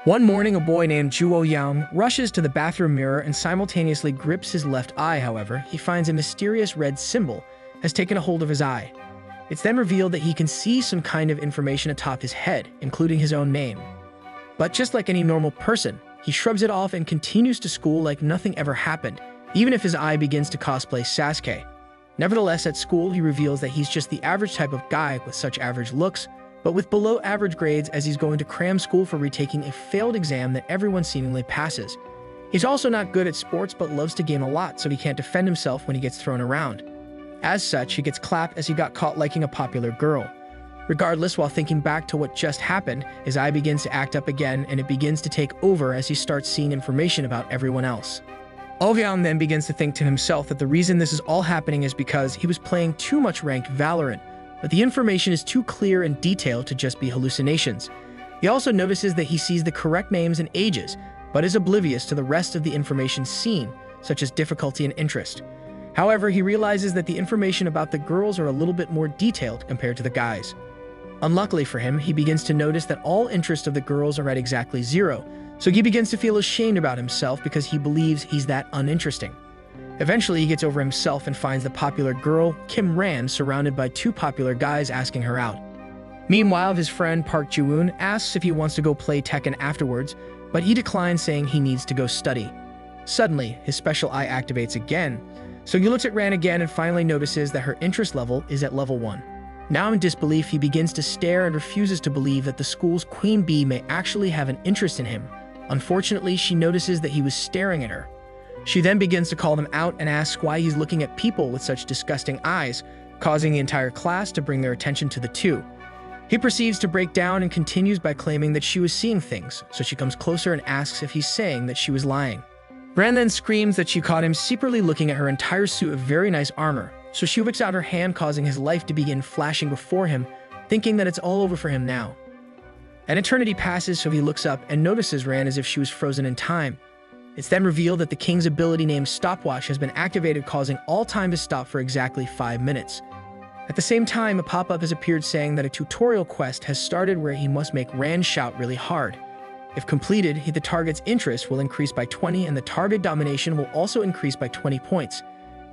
One morning, a boy named Zhuo Yang rushes to the bathroom mirror and simultaneously grips his left eye. However, he finds a mysterious red symbol has taken a hold of his eye. It's then revealed that he can see some kind of information atop his head, including his own name. But just like any normal person, he shrugs it off and continues to school like nothing ever happened, even if his eye begins to cosplay Sasuke. Nevertheless, at school, he reveals that he's just the average type of guy with such average looks, but with below average grades, as he's going to cram school for retaking a failed exam that everyone seemingly passes. He's also not good at sports but loves to game a lot, so he can't defend himself when he gets thrown around. As such, he gets clapped as he got caught liking a popular girl. Regardless, while thinking back to what just happened, his eye begins to act up again, and it begins to take over as he starts seeing information about everyone else. Ouyang then begins to think to himself that the reason this is all happening is because he was playing too much ranked Valorant, but the information is too clear and detailed to just be hallucinations. He also notices that he sees the correct names and ages, but is oblivious to the rest of the information seen, such as difficulty and interest. However, he realizes that the information about the girls are a little bit more detailed compared to the guys. Unluckily for him, he begins to notice that all interest of the girls are at exactly 0, so he begins to feel ashamed about himself because he believes he's that uninteresting. Eventually, he gets over himself and finds the popular girl, Kim Ran, surrounded by 2 popular guys asking her out. Meanwhile, his friend Park Ji-woon asks if he wants to go play Tekken afterwards, but he declines, saying he needs to go study. Suddenly, his special eye activates again, so he looks at Ran again and finally notices that her interest level is at level 1. Now in disbelief, he begins to stare and refuses to believe that the school's Queen Bee may actually have an interest in him. Unfortunately, she notices that he was staring at her. She then begins to call him out and asks why he's looking at people with such disgusting eyes, causing the entire class to bring their attention to the two. He proceeds to break down and continues by claiming that she was seeing things, so she comes closer and asks if he's saying that she was lying. Ran then screams that she caught him secretly looking at her entire suit of very nice armor, so she whips out her hand, causing his life to begin flashing before him, thinking that it's all over for him now. An eternity passes, so he looks up and notices Ran as if she was frozen in time. It's then revealed that the king's ability named Stopwatch has been activated, causing all time to stop for exactly 5 minutes. At the same time, a pop-up has appeared saying that a tutorial quest has started where he must make Ran shout really hard. If completed, the target's interest will increase by 20 and the target domination will also increase by 20 points.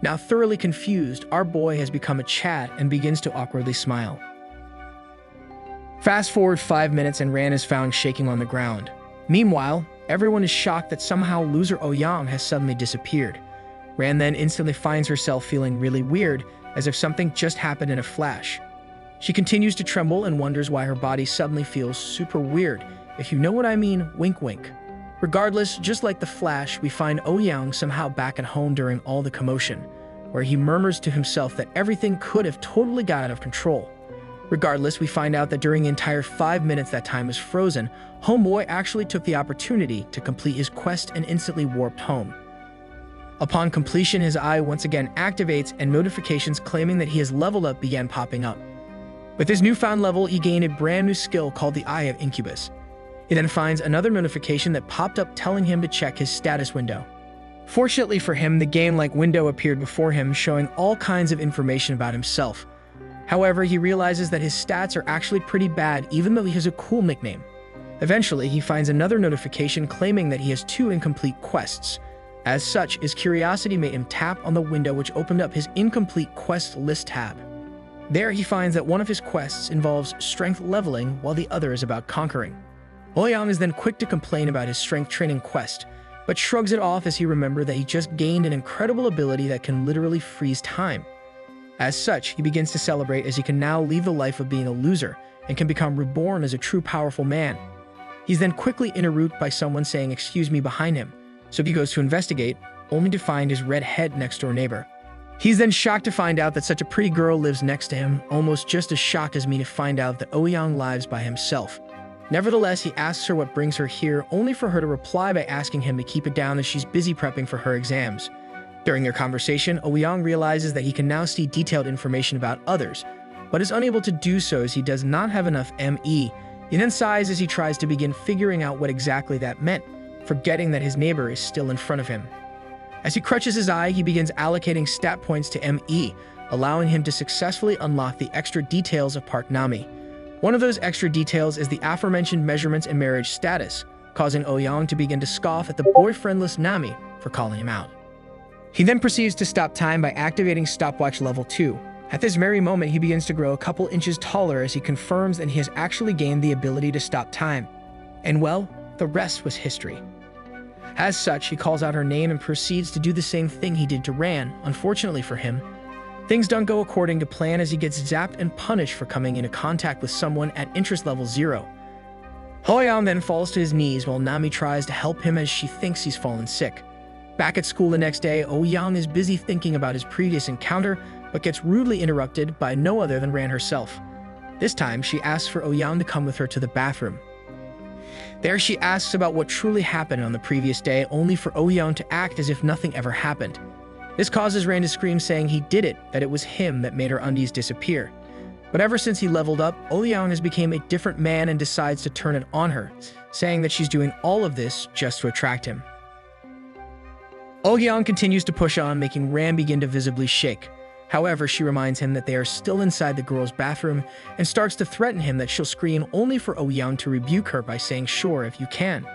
Now thoroughly confused, our boy has become a Chad and begins to awkwardly smile. Fast forward 5 minutes and Ran is found shaking on the ground. Meanwhile, everyone is shocked that somehow loser Ouyang has suddenly disappeared. Ran then instantly finds herself feeling really weird, as if something just happened in a flash. She continues to tremble and wonders why her body suddenly feels super weird. If you know what I mean, wink wink. Regardless, just like the Flash, we find Ouyang somehow back at home during all the commotion, where he murmurs to himself that everything could have totally got out of control. Regardless, we find out that during the entire 5 minutes that time is frozen, Homeboy actually took the opportunity to complete his quest and instantly warped home. Upon completion, his eye once again activates and notifications claiming that he has leveled up began popping up. With his newfound level, he gained a brand new skill called the Eye of Incubus. He then finds another notification that popped up telling him to check his status window. Fortunately for him, the game-like window appeared before him, showing all kinds of information about himself. However, he realizes that his stats are actually pretty bad, even though he has a cool nickname. Eventually, he finds another notification claiming that he has 2 incomplete quests. As such, his curiosity made him tap on the window, which opened up his incomplete quest list tab. There, he finds that one of his quests involves strength leveling, while the other is about conquering. Ouyang is then quick to complain about his strength training quest, but shrugs it off as he remembers that he just gained an incredible ability that can literally freeze time. As such, he begins to celebrate as he can now leave the life of being a loser and can become reborn as a true powerful man. He's then quickly interrupted by someone saying "excuse me" behind him, so he goes to investigate, only to find his red-head next-door neighbor. He's then shocked to find out that such a pretty girl lives next to him, almost just as shocked as me to find out that Ouyang lives by himself. Nevertheless, he asks her what brings her here, only for her to reply by asking him to keep it down as she's busy prepping for her exams. During their conversation, Ouyang realizes that he can now see detailed information about others, but is unable to do so as he does not have enough ME. He then sighs as he tries to begin figuring out what exactly that meant, forgetting that his neighbor is still in front of him. As he crutches his eye, he begins allocating stat points to ME, allowing him to successfully unlock the extra details of Park Nami. One of those extra details is the aforementioned measurements and marriage status, causing Oh-young to begin to scoff at the boyfriendless Nami for calling him out. He then proceeds to stop time by activating stopwatch level 2. At this very moment, he begins to grow a couple inches taller as he confirms that he has actually gained the ability to stop time. And well, the rest was history. As such, he calls out her name and proceeds to do the same thing he did to Ran. Unfortunately for him, things don't go according to plan as he gets zapped and punished for coming into contact with someone at interest level 0. Oh-young then falls to his knees while Nami tries to help him as she thinks he's fallen sick. Back at school the next day, Oh-young is busy thinking about his previous encounter, but gets rudely interrupted by no other than Ran herself. This time, she asks for Oh-young to come with her to the bathroom. There she asks about what truly happened on the previous day, only for Oh-young to act as if nothing ever happened. This causes Ran to scream, saying he did it, that it was him that made her undies disappear. But ever since he leveled up, Oh-young has become a different man and decides to turn it on her, saying that she's doing all of this just to attract him. Oh-young continues to push on, making Ran begin to visibly shake. However, she reminds him that they are still inside the girl's bathroom and starts to threaten him that she'll scream, only for Oh-young to rebuke her by saying, "Sure, if you can."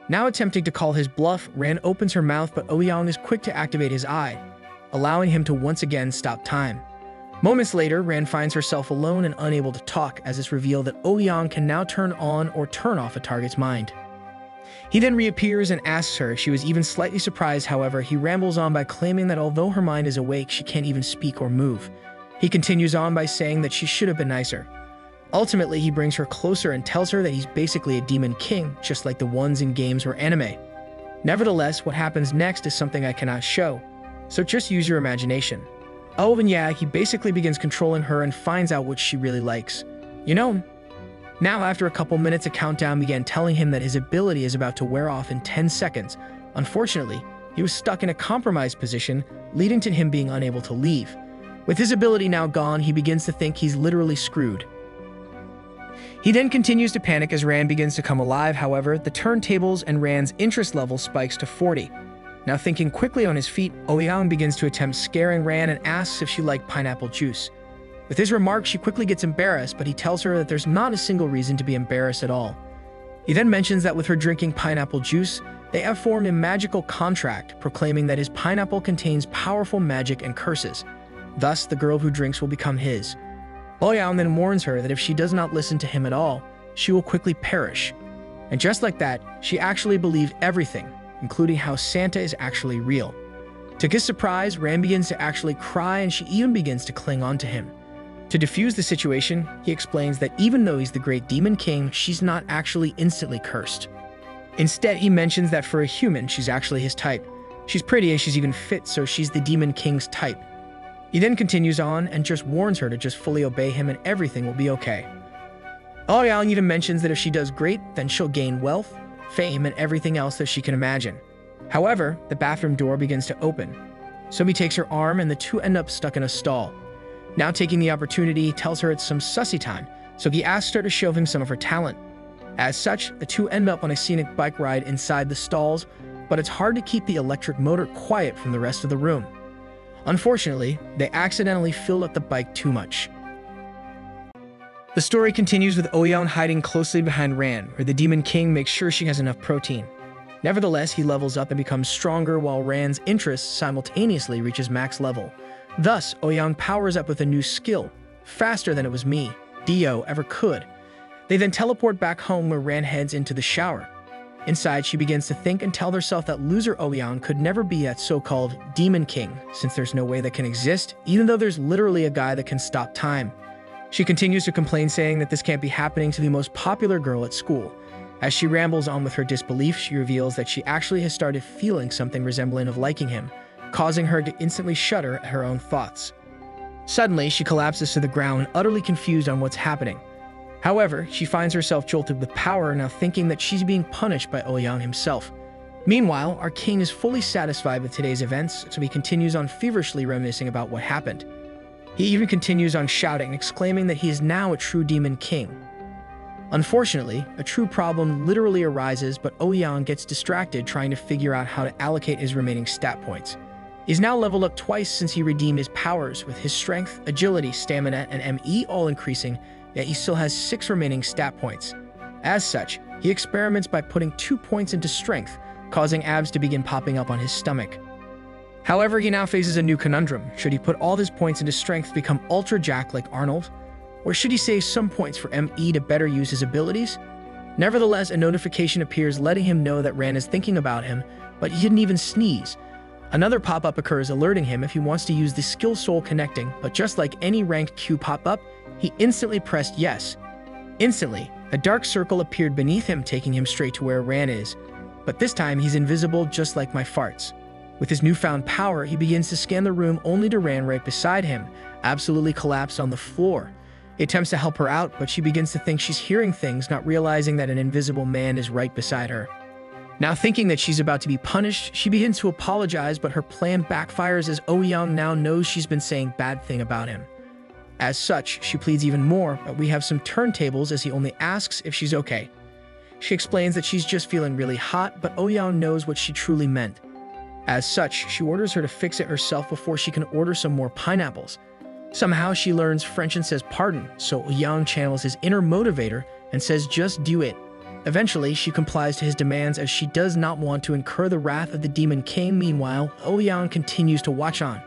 Now attempting to call his bluff, Ran opens her mouth, but Oh-young is quick to activate his eye, allowing him to once again stop time. Moments later, Ran finds herself alone and unable to talk, as it's revealed that Oh-young can now turn on or turn off a target's mind. He then reappears and asks her if she was even slightly surprised. However, he rambles on by claiming that although her mind is awake, she can't even speak or move. He continues on by saying that she should have been nicer. Ultimately, he brings her closer and tells her that he's basically a demon king, just like the ones in games or anime. Nevertheless, what happens next is something I cannot show, so just use your imagination. Oh, and yeah, he basically begins controlling her and finds out what she really likes. You know, now after a couple minutes, a countdown began telling him that his ability is about to wear off in 10 seconds. Unfortunately, he was stuck in a compromised position, leading to him being unable to leave. With his ability now gone, he begins to think he's literally screwed. He then continues to panic as Ran begins to come alive. However, the turntables and Ran's interest level spikes to 40. Now thinking quickly on his feet, Oh-young begins to attempt scaring Ran and asks if she liked pineapple juice. With his remark, she quickly gets embarrassed, but he tells her that there's not a single reason to be embarrassed at all. He then mentions that with her drinking pineapple juice, they have formed a magical contract, proclaiming that his pineapple contains powerful magic and curses. Thus, the girl who drinks will become his. Oh-young then warns her that if she does not listen to him at all, she will quickly perish. And just like that, she actually believed everything, including how Santa is actually real. To his surprise, Ran begins to actually cry and she even begins to cling on to him. To defuse the situation, he explains that even though he's the great demon king, she's not actually instantly cursed. Instead, he mentions that for a human, she's actually his type. She's pretty and she's even fit, so she's the demon king's type. He then continues on and just warns her to just fully obey him and everything will be okay. Oh-young even mentions that if she does great, then she'll gain wealth, fame, and everything else that she can imagine. However, the bathroom door begins to open. So he takes her arm and the two end up stuck in a stall. Now taking the opportunity, he tells her it's some sussy time, so he asks her to show him some of her talent. As such, the two end up on a scenic bike ride inside the stalls, but it's hard to keep the electric motor quiet from the rest of the room. Unfortunately, they accidentally filled up the bike too much. The story continues with Oh-young hiding closely behind Ran, where the Demon King makes sure she has enough protein. Nevertheless, he levels up and becomes stronger while Ran's interest simultaneously reaches max level. Thus, Oh-young powers up with a new skill, faster than it was me, Dio, ever could. They then teleport back home where Ran heads into the shower. Inside, she begins to think and tell herself that loser Oh-young could never be that so-called Demon King, since there's no way that can exist, even though there's literally a guy that can stop time. She continues to complain, saying that this can't be happening to the most popular girl at school. As she rambles on with her disbelief, she reveals that she actually has started feeling something resembling of liking him, causing her to instantly shudder at her own thoughts. Suddenly, she collapses to the ground, utterly confused on what's happening. However, she finds herself jolted with power, now thinking that she's being punished by Oh-young himself. Meanwhile, our king is fully satisfied with today's events, so he continues on feverishly reminiscing about what happened. He even continues on shouting, exclaiming that he is now a true demon king. Unfortunately, a true problem literally arises, but Oh-young gets distracted trying to figure out how to allocate his remaining stat points. He's now leveled up twice since he redeemed his powers, with his strength, agility, stamina, and ME all increasing, yet he still has 6 remaining stat points. As such, He experiments by putting 2 points into strength, causing abs to begin popping up on his stomach. However, he now faces a new conundrum. Should he put all his points into strength to become Ultra Jack like Arnold? Or should he save some points for ME to better use his abilities? Nevertheless, a notification appears letting him know that Ran is thinking about him, but he didn't even sneeze. Another pop-up occurs alerting him if he wants to use the skill Soul Connecting, but just like any ranked Q pop-up, he instantly pressed yes. Instantly, a dark circle appeared beneath him, taking him straight to where Ran is. But this time, he's invisible just like my farts. With his newfound power, he begins to scan the room only to Ran right beside him, absolutely collapsed on the floor. He attempts to help her out, but she begins to think she's hearing things, not realizing that an invisible man is right beside her. Now thinking that she's about to be punished, she begins to apologize, but her plan backfires as Ouyang now knows she's been saying bad thing about him. As such, she pleads even more, but we have some turntables as he only asks if she's okay. She explains that she's just feeling really hot, but Ouyang knows what she truly meant. As such, she orders her to fix it herself before she can order some more pineapples. Somehow she learns French and says pardon, so Ouyang channels his inner motivator and says just do it. Eventually, she complies to his demands as she does not want to incur the wrath of the Demon King. Meanwhile, Ouyang continues to watch on.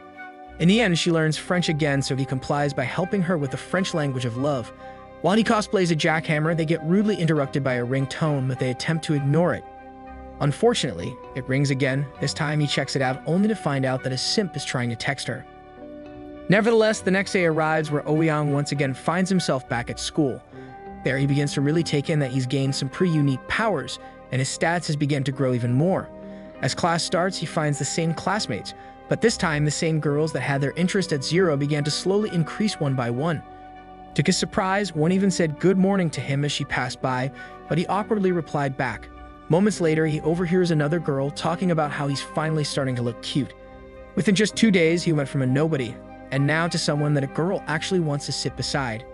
In the end, she learns French again, so he complies by helping her with the French language of love. While he cosplays a jackhammer, they get rudely interrupted by a ringtone, but they attempt to ignore it. Unfortunately, it rings again. This time he checks it out only to find out that a simp is trying to text her. Nevertheless, the next day arrives where Ouyang once again finds himself back at school. There he begins to really take in that he's gained some pretty unique powers, and his stats has begun to grow even more. As class starts, he finds the same classmates, but this time the same girls that had their interest at 0 began to slowly increase one by one. To his surprise, one even said good morning to him as she passed by, but he awkwardly replied back. Moments later, he overhears another girl talking about how he's finally starting to look cute. Within just 2 days, he went from a nobody, and now to someone that a girl actually wants to sit beside.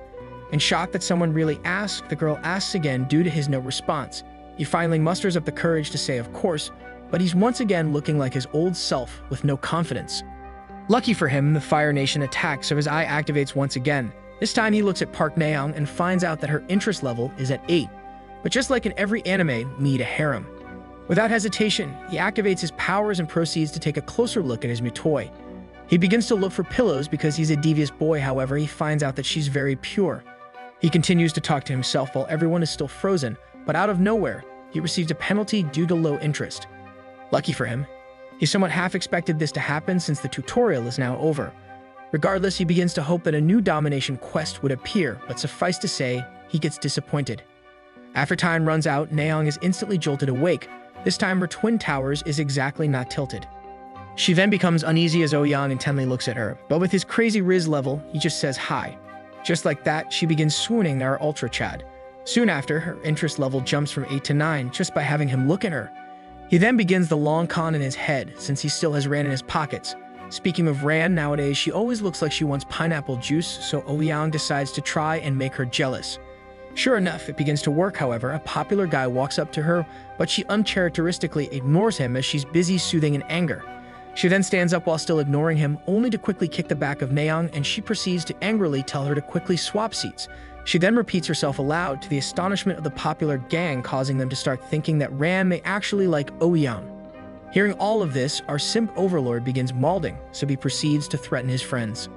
In shock that someone really asked, the girl asks again due to his no response. He finally musters up the courage to say of course, but he's once again looking like his old self with no confidence. Lucky for him, the Fire Nation attacks, so his eye activates once again. This time he looks at Park Naeong and finds out that her interest level is at 8. But just like in every anime, meet a harem. Without hesitation, he activates his powers and proceeds to take a closer look at his new toy. He begins to look for pillows because he's a devious boy. However, he finds out that she's very pure. He continues to talk to himself while everyone is still frozen, but out of nowhere, he receives a penalty due to low interest. Lucky for him, he somewhat half expected this to happen since the tutorial is now over. Regardless, he begins to hope that a new domination quest would appear, but suffice to say, he gets disappointed. After time runs out, Naeong is instantly jolted awake. This time her twin towers is exactly not tilted. She then becomes uneasy as Ouyang intently looks at her, but with his crazy Riz level, he just says hi. Just like that, she begins swooning at our Ultra Chad. Soon after, her interest level jumps from 8 to 9 just by having him look at her. He then begins the long con in his head, since he still has Ran in his pockets. Speaking of Ran, nowadays she always looks like she wants pineapple juice, so Ouyang decides to try and make her jealous. Sure enough, it begins to work. However, a popular guy walks up to her, but she uncharacteristically ignores him as she's busy soothing in anger. She then stands up while still ignoring him, only to quickly kick the back of Naeong, and she proceeds to angrily tell her to quickly swap seats. She then repeats herself aloud to the astonishment of the popular gang, causing them to start thinking that Ran may actually like Ouyang. Hearing all of this, our simp overlord begins mauling, so he proceeds to threaten his friends.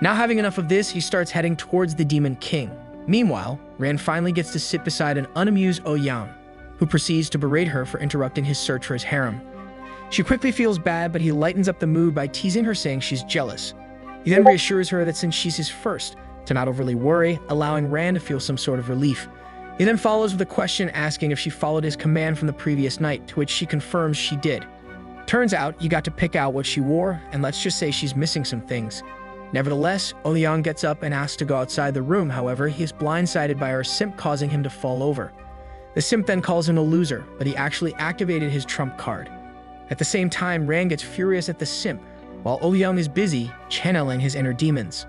Now having enough of this, he starts heading towards the Demon King. Meanwhile, Ran finally gets to sit beside an unamused Ouyang, who proceeds to berate her for interrupting his search for his harem. She quickly feels bad, but he lightens up the mood by teasing her, saying she's jealous. He then reassures her that since she's his first, to not overly worry, allowing Ran to feel some sort of relief. He then follows with a question asking if she followed his command from the previous night, to which she confirms she did. Turns out, you got to pick out what she wore, and let's just say she's missing some things. Nevertheless, Ouyang gets up and asks to go outside the room. However, he is blindsided by our simp, causing him to fall over. The simp then calls him a loser, but he actually activated his trump card. At the same time, Ran gets furious at the simp, while Ouyang is busy channeling his inner demons.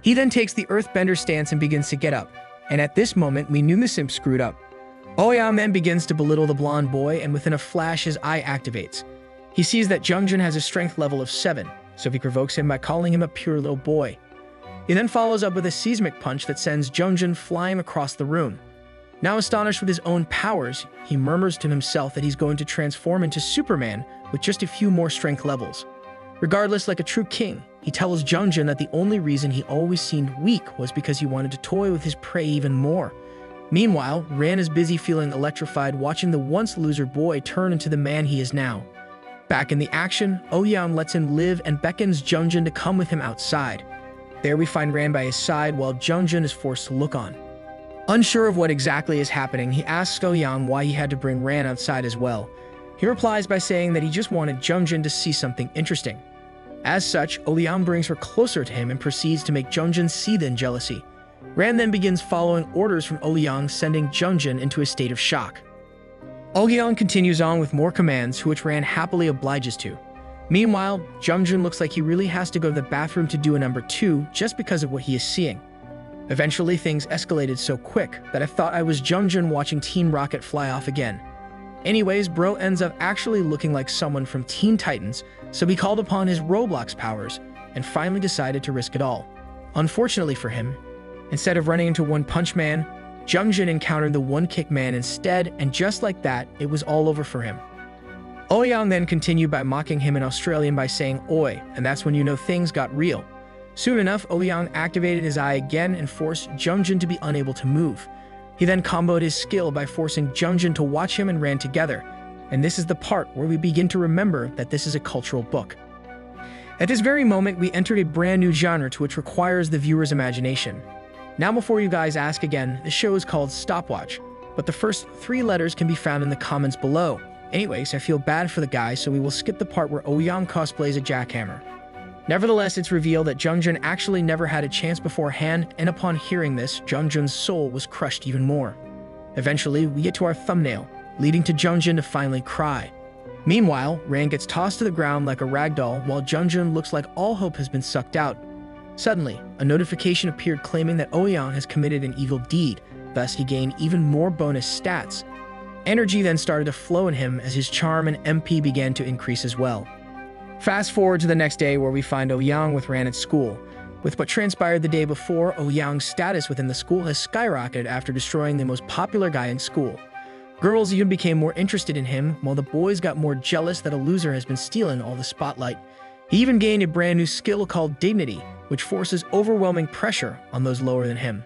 He then takes the earthbender stance and begins to get up, and at this moment we knew the simp screwed up. Ouyang then begins to belittle the blonde boy, and within a flash his eye activates. He sees that Jungjun has a strength level of 7, so he provokes him by calling him a pure little boy. He then follows up with a seismic punch that sends Jungjun flying across the room. Now astonished with his own powers, he murmurs to himself that he's going to transform into Superman with just a few more strength levels. Regardless, like a true king, he tells Junjin that the only reason he always seemed weak was because he wanted to toy with his prey even more. Meanwhile, Ran is busy feeling electrified watching the once loser boy turn into the man he is now. Back in the action, Ouyang lets him live and beckons Junjin to come with him outside. There we find Ran by his side while Junjin is forced to look on. Unsure of what exactly is happening, he asks Ouyang why he had to bring Ran outside as well. He replies by saying that he just wanted Junjin to see something interesting. As such, Ouyang brings her closer to him and proceeds to make Junjin seethe in jealousy. Ran then begins following orders from Ouyang, sending Junjin into a state of shock. Ouyang continues on with more commands, which Ran happily obliges to. Meanwhile, Junjin looks like he really has to go to the bathroom to do a number 2 just because of what he is seeing. Eventually, things escalated so quick that I thought I was Junjin watching Team Rocket fly off again. Anyways, bro ends up actually looking like someone from Teen Titans, so he called upon his Roblox powers and finally decided to risk it all. Unfortunately for him, instead of running into One Punch Man, Junjin encountered the One Kick Man instead, and just like that, it was all over for him. Ouyang then continued by mocking him in Australian by saying "Oi," and that's when you know things got real. Soon enough, Ouyang activated his eye again and forced Junjin to be unable to move. He then comboed his skill by forcing Junjin to watch him and Ran together. And this is the part where we begin to remember that this is a cultural book. At this very moment, we entered a brand new genre to which requires the viewer's imagination. Now before you guys ask again, the show is called Stopwatch, but the first 3 letters can be found in the comments below. Anyways, I feel bad for the guy, so we will skip the part where Ouyang cosplays a jackhammer. Nevertheless, it's revealed that Junjin actually never had a chance beforehand, and upon hearing this, Junjin's soul was crushed even more. Eventually, we get to our thumbnail, leading to Junjin to finally cry. Meanwhile, Ran gets tossed to the ground like a ragdoll, while Junjin looks like all hope has been sucked out. Suddenly, a notification appeared claiming that Ouyang has committed an evil deed, thus he gained even more bonus stats. Energy then started to flow in him as his charm and MP began to increase as well. Fast forward to the next day where we find Ouyang with Ran at school. With what transpired the day before, Ouyang's status within the school has skyrocketed after destroying the most popular guy in school. Girls even became more interested in him, while the boys got more jealous that a loser has been stealing all the spotlight. He even gained a brand new skill called Dignity, which forces overwhelming pressure on those lower than him.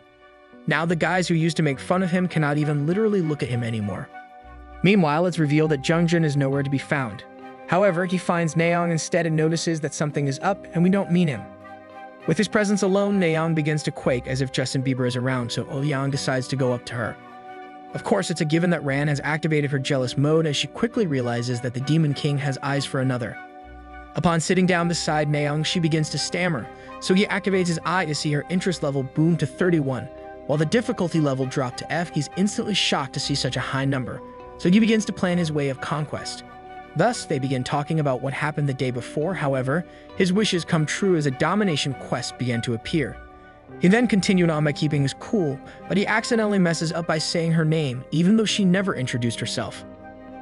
Now the guys who used to make fun of him cannot even literally look at him anymore. Meanwhile, it's revealed that Junjin is nowhere to be found. However, he finds Naeong instead and notices that something is up and we don't mean him. With his presence alone, Naeong begins to quake as if Justin Bieber is around, so Ouyang decides to go up to her. Of course, it's a given that Ran has activated her jealous mode as she quickly realizes that the Demon King has eyes for another. Upon sitting down beside Naeong, she begins to stammer, so he activates his eye to see her interest level boom to 31. While the difficulty level dropped to F, he's instantly shocked to see such a high number, so he begins to plan his way of conquest. Thus, they begin talking about what happened the day before. However, his wishes come true as a domination quest began to appear. He then continued on by keeping his cool, but he accidentally messes up by saying her name, even though she never introduced herself.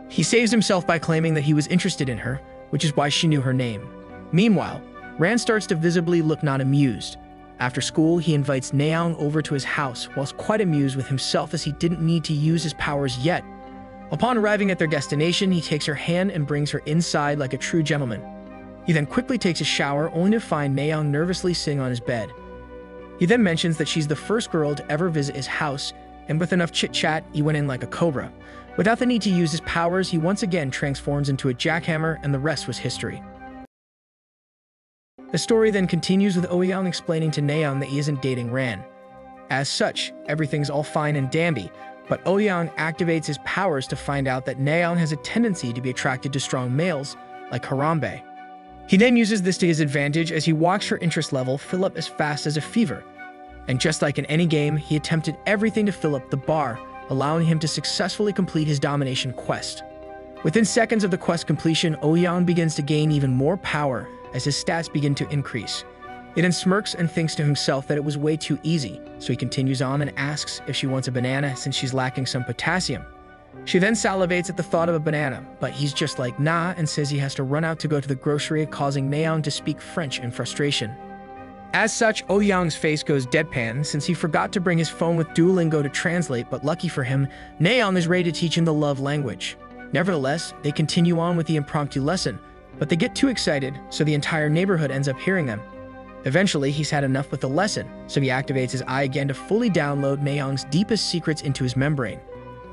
He saves himself by claiming that he was interested in her, which is why she knew her name. Meanwhile, Ran starts to visibly look not amused. After school, he invites Naeong over to his house, whilst quite amused with himself as he didn't need to use his powers yet. Upon arriving at their destination, he takes her hand and brings her inside like a true gentleman. He then quickly takes a shower, only to find Naeong nervously sitting on his bed. He then mentions that she's the first girl to ever visit his house, and with enough chit-chat, he went in like a cobra. Without the need to use his powers, he once again transforms into a jackhammer, and the rest was history. The story then continues with Ouyang explaining to Naeong that he isn't dating Ran. As such, everything's all fine and dandy, but Ouyang activates his powers to find out that Naeong has a tendency to be attracted to strong males, like Harambe. He then uses this to his advantage as he watched her interest level fill up as fast as a fever. And just like in any game, he attempted everything to fill up the bar, allowing him to successfully complete his domination quest. Within seconds of the quest completion, Ouyang begins to gain even more power as his stats begin to increase. He then smirks and thinks to himself that it was way too easy, so he continues on and asks if she wants a banana since she's lacking some potassium. She then salivates at the thought of a banana, but he's just like nah and says he has to run out to go to the grocery, causing Naeong to speak French in frustration. As such, Oh-young's face goes deadpan since he forgot to bring his phone with Duolingo to translate, but lucky for him, Naeon is ready to teach him the love language. Nevertheless, they continue on with the impromptu lesson, but they get too excited, so the entire neighborhood ends up hearing them. Eventually, he's had enough with the lesson, so he activates his eye again to fully download Naeon's deepest secrets into his membrane.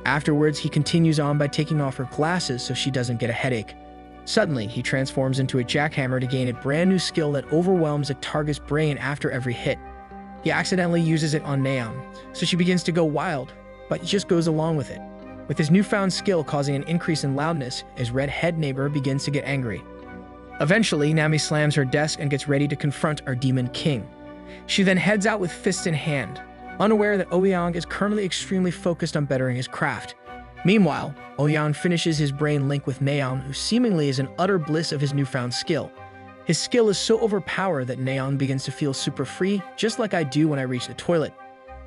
Afterwards, he continues on by taking off her glasses so she doesn't get a headache. Suddenly, he transforms into a jackhammer to gain a brand new skill that overwhelms a target's brain after every hit. He accidentally uses it on Naeon, so she begins to go wild, but he just goes along with it. With his newfound skill causing an increase in loudness, his red-head neighbor begins to get angry. Eventually, Nami slams her desk and gets ready to confront our demon king. She then heads out with fists in hand, unaware that Oh-young is currently extremely focused on bettering his craft. Meanwhile, Oh-young finishes his brain link with Naeon, who seemingly is in utter bliss of his newfound skill. His skill is so overpowered that Naeon begins to feel super free, just like I do when I reach the toilet.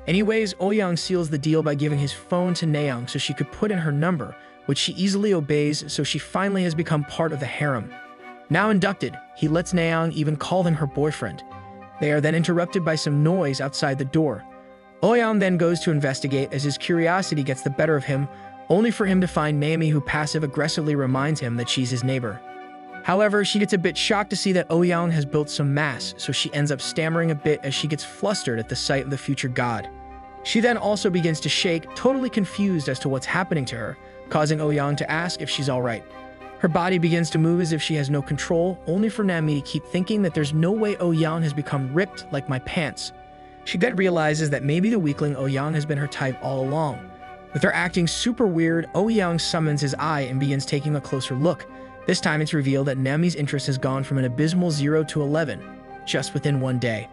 Anyways, Oh-young seals the deal by giving his phone to Naeon so she could put in her number, which she easily obeys, so she finally has become part of the harem. Now inducted, he lets Naeon even call him her boyfriend. They are then interrupted by some noise outside the door. Oh-young then goes to investigate as his curiosity gets the better of him, only for him to find Naomi, who passive-aggressively reminds him that she's his neighbor. However, she gets a bit shocked to see that Oh-young has built some mass, so she ends up stammering a bit as she gets flustered at the sight of the future god. She then also begins to shake, totally confused as to what's happening to her, causing Oh-young to ask if she's alright. Her body begins to move as if she has no control, only for Nami to keep thinking that there's no way Oh-young has become ripped like my pants. She then realizes that maybe the weakling Oh-young has been her type all along. With her acting super weird, Oh-young summons his eye and begins taking a closer look. This time it's revealed that Nami's interest has gone from an abysmal 0 to 11, just within one day.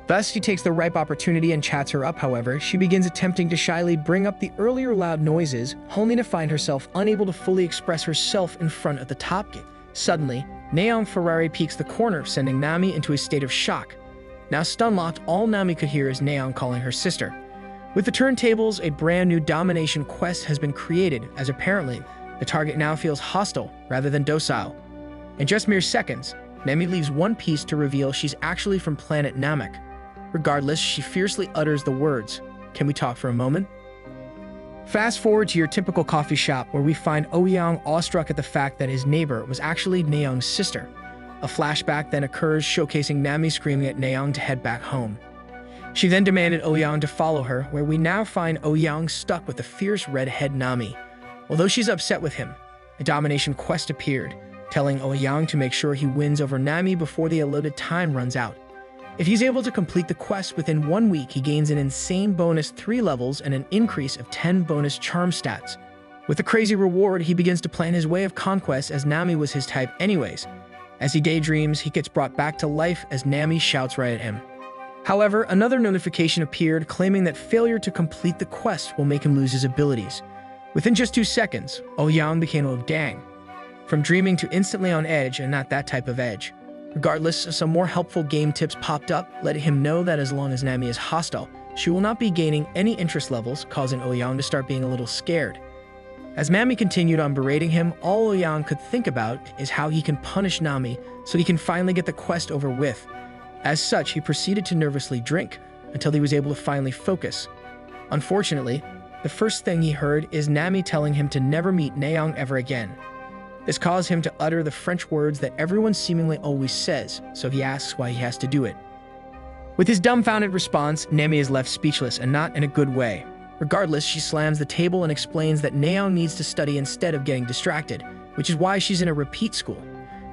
Thus, she takes the ripe opportunity and chats her up. However, she begins attempting to shyly bring up the earlier loud noises, only to find herself unable to fully express herself in front of the top gate. Suddenly, Naeon Ferrari peeks the corner, sending Nami into a state of shock. Now stun-locked, all Nami could hear is Naeon calling her sister. With the turntables, a brand new domination quest has been created, as apparently, the target now feels hostile rather than docile. In just mere seconds, Nami leaves one piece to reveal she's actually from planet Namek. Regardless, she fiercely utters the words, "Can we talk for a moment?" Fast forward to your typical coffee shop where we find Oh-young awestruck at the fact that his neighbor was actually Naeon's sister. A flashback then occurs showcasing Nami screaming at Naeon to head back home. She then demanded Oh-young to follow her, where we now find Oh-young stuck with the fierce redhead Nami. Although she's upset with him, a domination quest appeared, telling Oh-young to make sure he wins over Nami before the allotted time runs out. If he's able to complete the quest within 1 week, he gains an insane bonus 3 levels and an increase of 10 bonus charm stats. With the crazy reward, he begins to plan his way of conquest as Nami was his type anyways. As he daydreams, he gets brought back to life as Nami shouts right at him. However, another notification appeared claiming that failure to complete the quest will make him lose his abilities. Within just 2 seconds, Oh-young became oh dang. From dreaming to instantly on edge, and not that type of edge. Regardless, some more helpful game tips popped up, letting him know that as long as Nami is hostile, she will not be gaining any interest levels, causing Oh-young to start being a little scared. As Nami continued on berating him, all Oh-young could think about is how he can punish Nami so he can finally get the quest over with. As such, he proceeded to nervously drink until he was able to finally focus. Unfortunately, the first thing he heard is Nami telling him to never meet Naeon ever again. This caused him to utter the French words that everyone seemingly always says, so he asks why he has to do it. With his dumbfounded response, Nami is left speechless, and not in a good way. Regardless, she slams the table and explains that Naeon needs to study instead of getting distracted, which is why she's in a repeat school.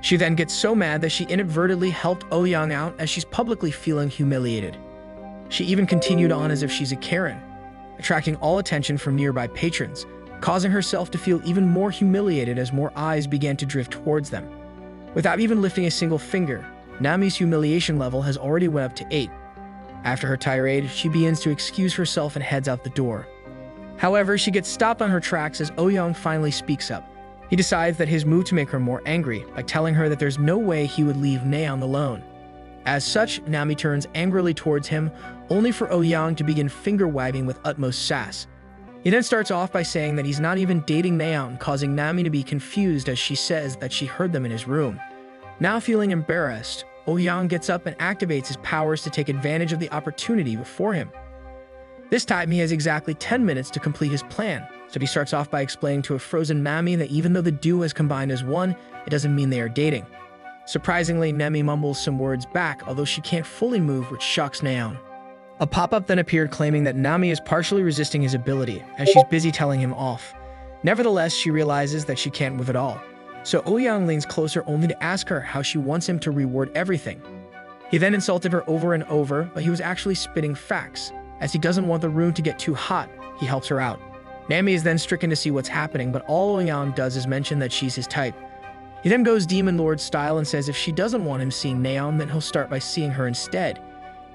She then gets so mad that she inadvertently helped Oh-young out as she's publicly feeling humiliated. She even continued on as if she's a Karen, attracting all attention from nearby patrons, causing herself to feel even more humiliated as more eyes began to drift towards them. Without even lifting a single finger, Nami's humiliation level has already went up to 8. After her tirade, she begins to excuse herself and heads out the door. However, she gets stopped on her tracks as Oh-young finally speaks up. He decides that his move to make her more angry by telling her that there's no way he would leave Naeon alone. As such, Nami turns angrily towards him, only for Oh-young to begin finger-wagging with utmost sass. He then starts off by saying that he's not even dating Naeon, causing Nami to be confused as she says that she heard them in his room. Now feeling embarrassed, Oh-young gets up and activates his powers to take advantage of the opportunity before him. This time, he has exactly 10 minutes to complete his plan, so he starts off by explaining to a frozen Nami that even though the duo has combined as one, it doesn't mean they are dating. Surprisingly, Nami mumbles some words back, although she can't fully move, which shocks Naeon. A pop-up then appeared claiming that Nami is partially resisting his ability, as she's busy telling him off. Nevertheless, she realizes that she can't move at all. So Oh-young leans closer only to ask her how she wants him to reward everything. He then insulted her over and over, but he was actually spitting facts. As he doesn't want the room to get too hot, he helps her out. Nami is then stricken to see what's happening, but all Oh-young does is mention that she's his type. He then goes Demon Lord style and says if she doesn't want him seeing Naeon, then he'll start by seeing her instead.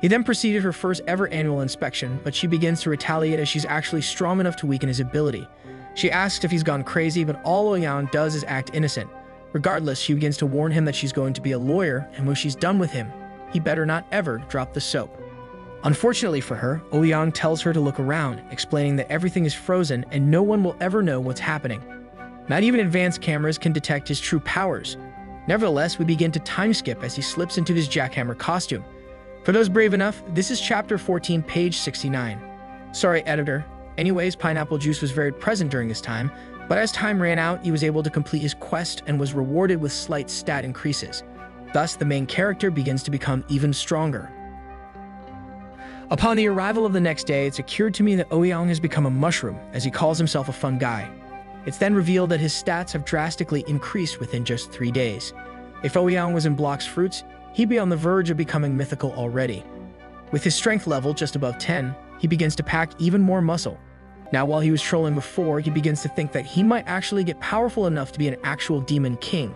He then proceeded her first ever annual inspection, but she begins to retaliate as she's actually strong enough to weaken his ability. She asks if he's gone crazy, but all Oh-young does is act innocent. Regardless, she begins to warn him that she's going to be a lawyer, and when she's done with him, he better not ever drop the soap. Unfortunately for her, Oh-young tells her to look around, explaining that everything is frozen and no one will ever know what's happening. Not even advanced cameras can detect his true powers. Nevertheless, we begin to time skip as he slips into his jackhammer costume. For those brave enough, this is chapter 14, page 69. Sorry, editor. Anyways, pineapple juice was very present during this time, but as time ran out, he was able to complete his quest and was rewarded with slight stat increases. Thus, the main character begins to become even stronger. Upon the arrival of the next day, it's occurred to me that Oh-young has become a mushroom, as he calls himself a fun guy. It's then revealed that his stats have drastically increased within just 3 days. If Oh-young was in Block's fruits, he'd be on the verge of becoming mythical already. With his strength level just above 10, he begins to pack even more muscle. Now, while he was trolling before, he begins to think that he might actually get powerful enough to be an actual demon king.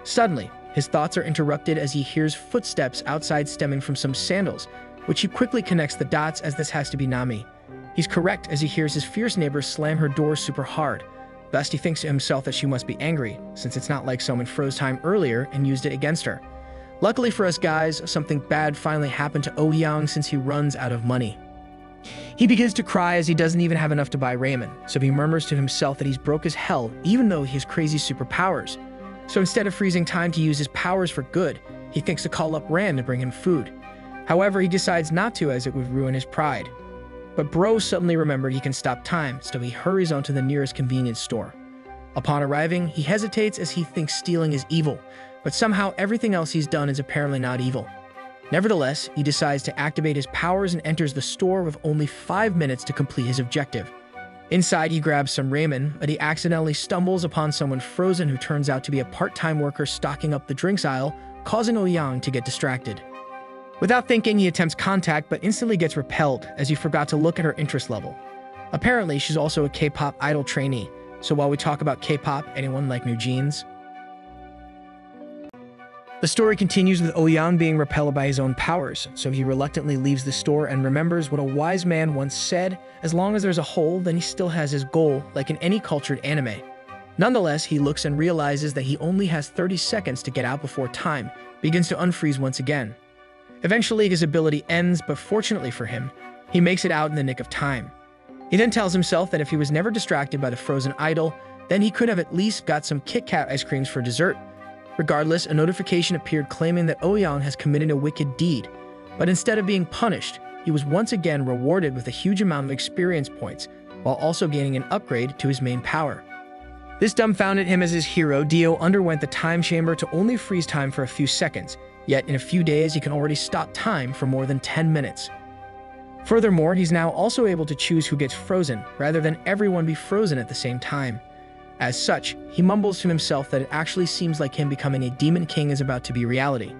Suddenly, his thoughts are interrupted as he hears footsteps outside stemming from some sandals, which he quickly connects the dots as this has to be Nami. He's correct as he hears his fierce neighbor slam her door super hard. Thus, he thinks to himself that she must be angry, since it's not like someone froze time earlier and used it against her. Luckily for us guys, something bad finally happened to Oh-young since he runs out of money. He begins to cry as he doesn't even have enough to buy ramen, so he murmurs to himself that he's broke as hell even though he has crazy superpowers. So instead of freezing time to use his powers for good, he thinks to call up Ran to bring him food. However, he decides not to as it would ruin his pride. But Bro suddenly remembered he can stop time, so he hurries on to the nearest convenience store. Upon arriving, he hesitates as he thinks stealing is evil, but somehow everything else he's done is apparently not evil. Nevertheless, he decides to activate his powers and enters the store with only 5 minutes to complete his objective. Inside, he grabs some ramen, but he accidentally stumbles upon someone frozen who turns out to be a part-time worker stocking up the drinks aisle, causing Oh-young to get distracted. Without thinking, he attempts contact but instantly gets repelled as he forgot to look at her interest level. Apparently, she's also a K-pop idol trainee, so while we talk about K-pop, anyone like New Jeans? The story continues with Oh-young being repelled by his own powers, so he reluctantly leaves the store and remembers what a wise man once said, as long as there's a hole, then he still has his goal, like in any cultured anime. Nonetheless, he looks and realizes that he only has 30 seconds to get out before time begins to unfreeze once again. Eventually, his ability ends, but fortunately for him, he makes it out in the nick of time. He then tells himself that if he was never distracted by the frozen idol, then he could have at least got some Kit Kat ice creams for dessert. Regardless, a notification appeared claiming that Oh-young has committed a wicked deed, but instead of being punished, he was once again rewarded with a huge amount of experience points, while also gaining an upgrade to his main power. This dumbfounded him as his hero, Dio, underwent the time chamber to only freeze time for a few seconds, yet in a few days he can already stop time for more than 10 minutes. Furthermore, he's now also able to choose who gets frozen, rather than everyone be frozen at the same time. As such, he mumbles to himself that it actually seems like him becoming a demon king is about to be reality.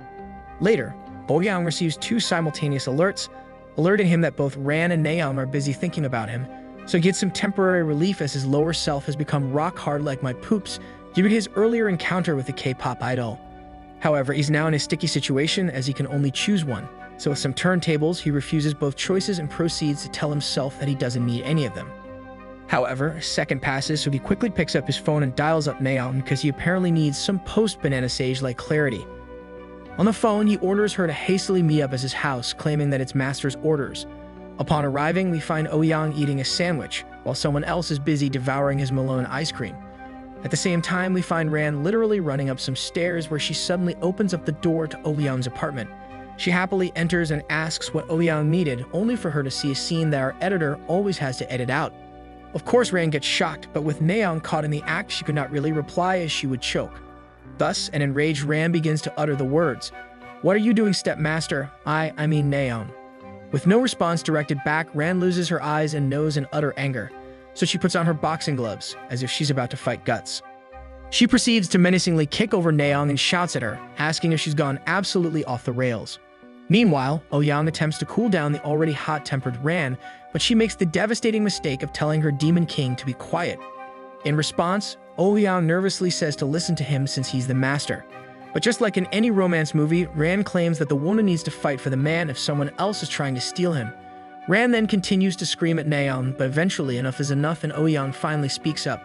Later, Oh-young receives 2 simultaneous alerts, alerting him that both Ran and Naeon are busy thinking about him, so he gets some temporary relief as his lower self has become rock hard like my poops due to his earlier encounter with the K-pop idol. However, he's now in a sticky situation as he can only choose one, so with some turntables, he refuses both choices and proceeds to tell himself that he doesn't need any of them. However, a second passes, so he quickly picks up his phone and dials up Naeon because he apparently needs some post-banana sage-like clarity. On the phone, he orders her to hastily meet up at his house, claiming that it's master's orders. Upon arriving, we find Oh-young eating a sandwich, while someone else is busy devouring his Malone ice cream. At the same time, we find Ran literally running up some stairs where she suddenly opens up the door to Oh-yeon's apartment. She happily enters and asks what Oh-yeon needed, only for her to see a scene that our editor always has to edit out. Of course, Ran gets shocked, but with Nayeon caught in the act, she could not really reply as she would choke. Thus, an enraged Ran begins to utter the words, "What are you doing, stepmaster? I mean Nayeon." With no response directed back, Ran loses her eyes and nose in utter anger, so she puts on her boxing gloves, as if she's about to fight guts. She proceeds to menacingly kick over Nayeon and shouts at her, asking if she's gone absolutely off the rails. Meanwhile, Oh-yeon attempts to cool down the already hot-tempered Ran, but she makes the devastating mistake of telling her demon king to be quiet. In response, Oh-yeon nervously says to listen to him since he's the master. But just like in any romance movie, Ran claims that the woman needs to fight for the man if someone else is trying to steal him. Ran then continues to scream at Nayeon, but eventually enough is enough and Oh-yeon finally speaks up.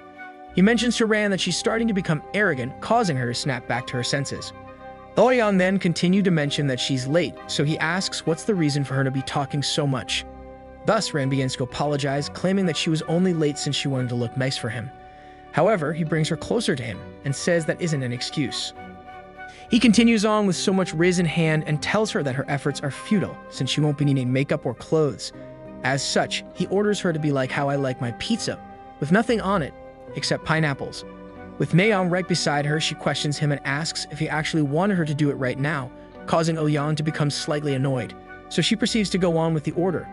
He mentions to Ran that she's starting to become arrogant, causing her to snap back to her senses. Oh-yeon then continued to mention that she's late, so he asks what's the reason for her to be talking so much. Thus, Ran begins to apologize, claiming that she was only late since she wanted to look nice for him. However, he brings her closer to him and says that isn't an excuse. He continues on with so much riz in hand and tells her that her efforts are futile since she won't be needing makeup or clothes. As such, he orders her to be like how I like my pizza, with nothing on it except pineapples. With Nayeon right beside her, she questions him and asks if he actually wanted her to do it right now, causing Oh-yeon to become slightly annoyed, so she proceeds to go on with the order.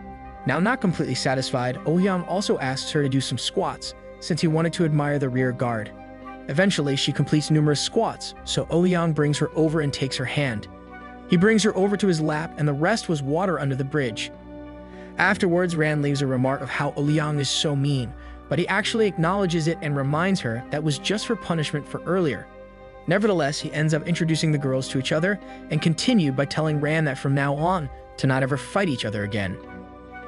Now not completely satisfied, Oh-yeon also asks her to do some squats, since he wanted to admire the rear guard. Eventually, she completes numerous squats, so Oh-yeon brings her over and takes her hand. He brings her over to his lap, and the rest was water under the bridge. Afterwards, Ran leaves a remark of how Oh-yeon is so mean, but he actually acknowledges it and reminds her that was just for punishment for earlier. Nevertheless, he ends up introducing the girls to each other and continued by telling Ran that from now on, to not ever fight each other again.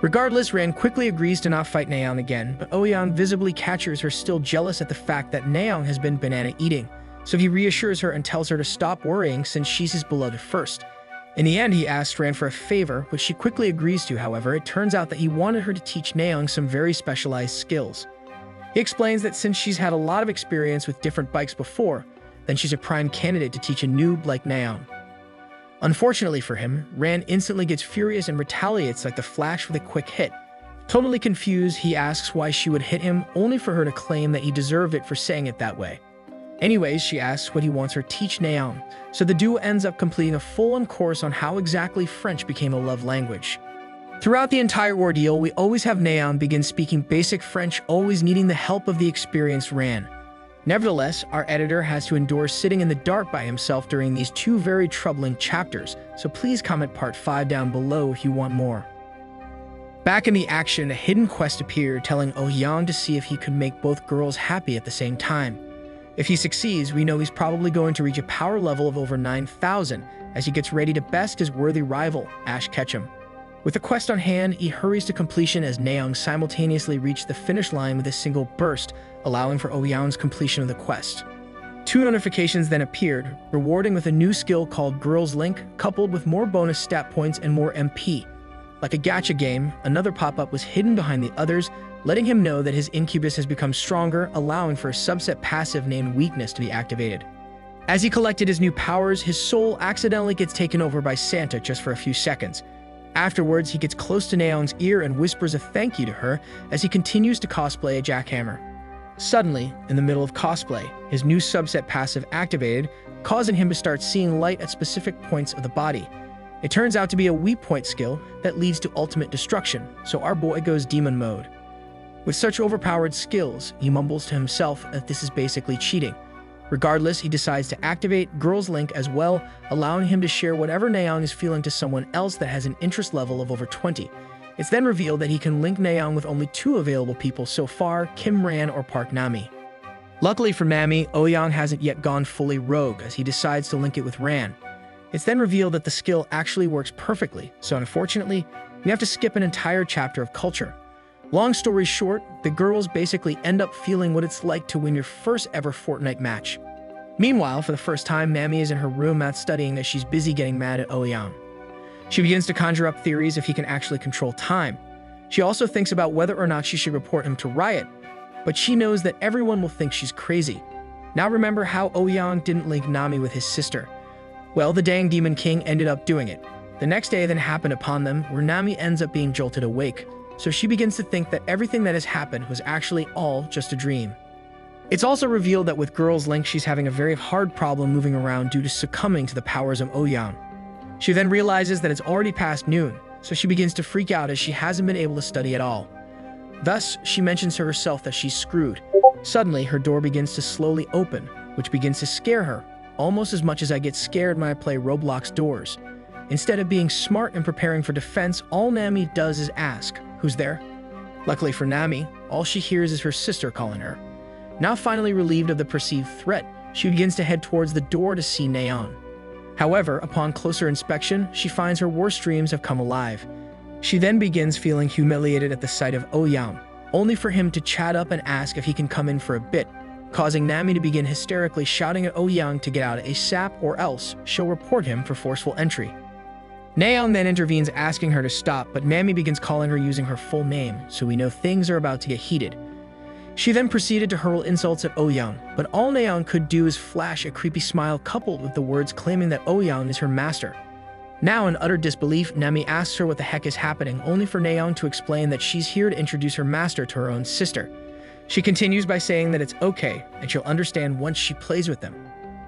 Regardless, Ran quickly agrees to not fight Nayeon again, but Oh-yeon visibly catches her still jealous at the fact that Nayeon has been banana eating, so he reassures her and tells her to stop worrying since she's his beloved first. In the end, he asks Ran for a favor, which she quickly agrees to. However, it turns out that he wanted her to teach Nayeon some very specialized skills. He explains that since she's had a lot of experience with different bikes before, then she's a prime candidate to teach a noob like Nayeon. Unfortunately for him, Ran instantly gets furious and retaliates like the Flash with a quick hit. Totally confused, he asks why she would hit him, only for her to claim that he deserved it for saying it that way. Anyways, she asks what he wants her to teach Nayeon, so the duo ends up completing a full-on course on how exactly French became a love language. Throughout the entire ordeal, we always have Nayeon begin speaking basic French, always needing the help of the experienced Ran. Nevertheless, our editor has to endure sitting in the dark by himself during these two very troubling chapters, so please comment part 5 down below if you want more. Back in the action, a hidden quest appeared telling Oh-yeon to see if he could make both girls happy at the same time. If he succeeds, we know he's probably going to reach a power level of over 9,000 as he gets ready to best his worthy rival, Ash Ketchum. With the quest on hand, he hurries to completion as Nayeon simultaneously reached the finish line with a single burst, allowing for Oh-yeon's completion of the quest. 2 notifications then appeared, rewarding with a new skill called Girls Link, coupled with more bonus stat points and more MP. Like a gacha game, another pop-up was hidden behind the others, letting him know that his incubus has become stronger, allowing for a subset passive named Weakness to be activated. As he collected his new powers, his soul accidentally gets taken over by Santa just for a few seconds. Afterwards, he gets close to Nayeon's ear and whispers a thank you to her as he continues to cosplay a jackhammer. Suddenly, in the middle of cosplay, his new subset passive activated, causing him to start seeing light at specific points of the body. It turns out to be a weak point skill that leads to ultimate destruction, so our boy goes demon mode. With such overpowered skills, he mumbles to himself that this is basically cheating. Regardless, he decides to activate Girls Link as well, allowing him to share whatever Nayeon is feeling to someone else that has an interest level of over 20. It's then revealed that he can link Nayeon with only 2 available people so far, Kim Ran or Park Nami. Luckily for Nami, Oh-yeon hasn't yet gone fully rogue as he decides to link it with Ran. It's then revealed that the skill actually works perfectly, so unfortunately, we have to skip an entire chapter of culture. Long story short, the girls basically end up feeling what it's like to win your first ever Fortnite match. Meanwhile, for the first time, Nami is in her room not studying as she's busy getting mad at Oh-yeon. She begins to conjure up theories if he can actually control time. She also thinks about whether or not she should report him to Riot, but she knows that everyone will think she's crazy. Now remember how Ouyang didn't link Nami with his sister. Well, the dang Demon King ended up doing it. The next day then happened upon them, where Nami ends up being jolted awake, so she begins to think that everything that has happened was actually all just a dream. It's also revealed that with Girl's Link, she's having a very hard problem moving around due to succumbing to the powers of Ouyang. She then realizes that it's already past noon, so she begins to freak out as she hasn't been able to study at all. Thus, she mentions to herself that she's screwed. Suddenly, her door begins to slowly open, which begins to scare her, almost as much as I get scared when I play Roblox Doors. Instead of being smart and preparing for defense, all Nami does is ask, "Who's there?" Luckily for Nami, all she hears is her sister calling her. Now finally relieved of the perceived threat, she begins to head towards the door to see Nayeon. However, upon closer inspection, she finds her worst dreams have come alive. She then begins feeling humiliated at the sight of Ouyang, only for him to chat up and ask if he can come in for a bit, causing Nami to begin hysterically shouting at Ouyang to get out ASAP or else she'll report him for forceful entry. Nayeon then intervenes asking her to stop, but Nami begins calling her using her full name, so we know things are about to get heated. She then proceeded to hurl insults at Ouyang, but all Nayeon could do is flash a creepy smile coupled with the words claiming that Ouyang is her master. Now in utter disbelief, Nami asks her what the heck is happening, only for Nayeon to explain that she's here to introduce her master to her own sister. She continues by saying that it's okay, and she'll understand once she plays with them.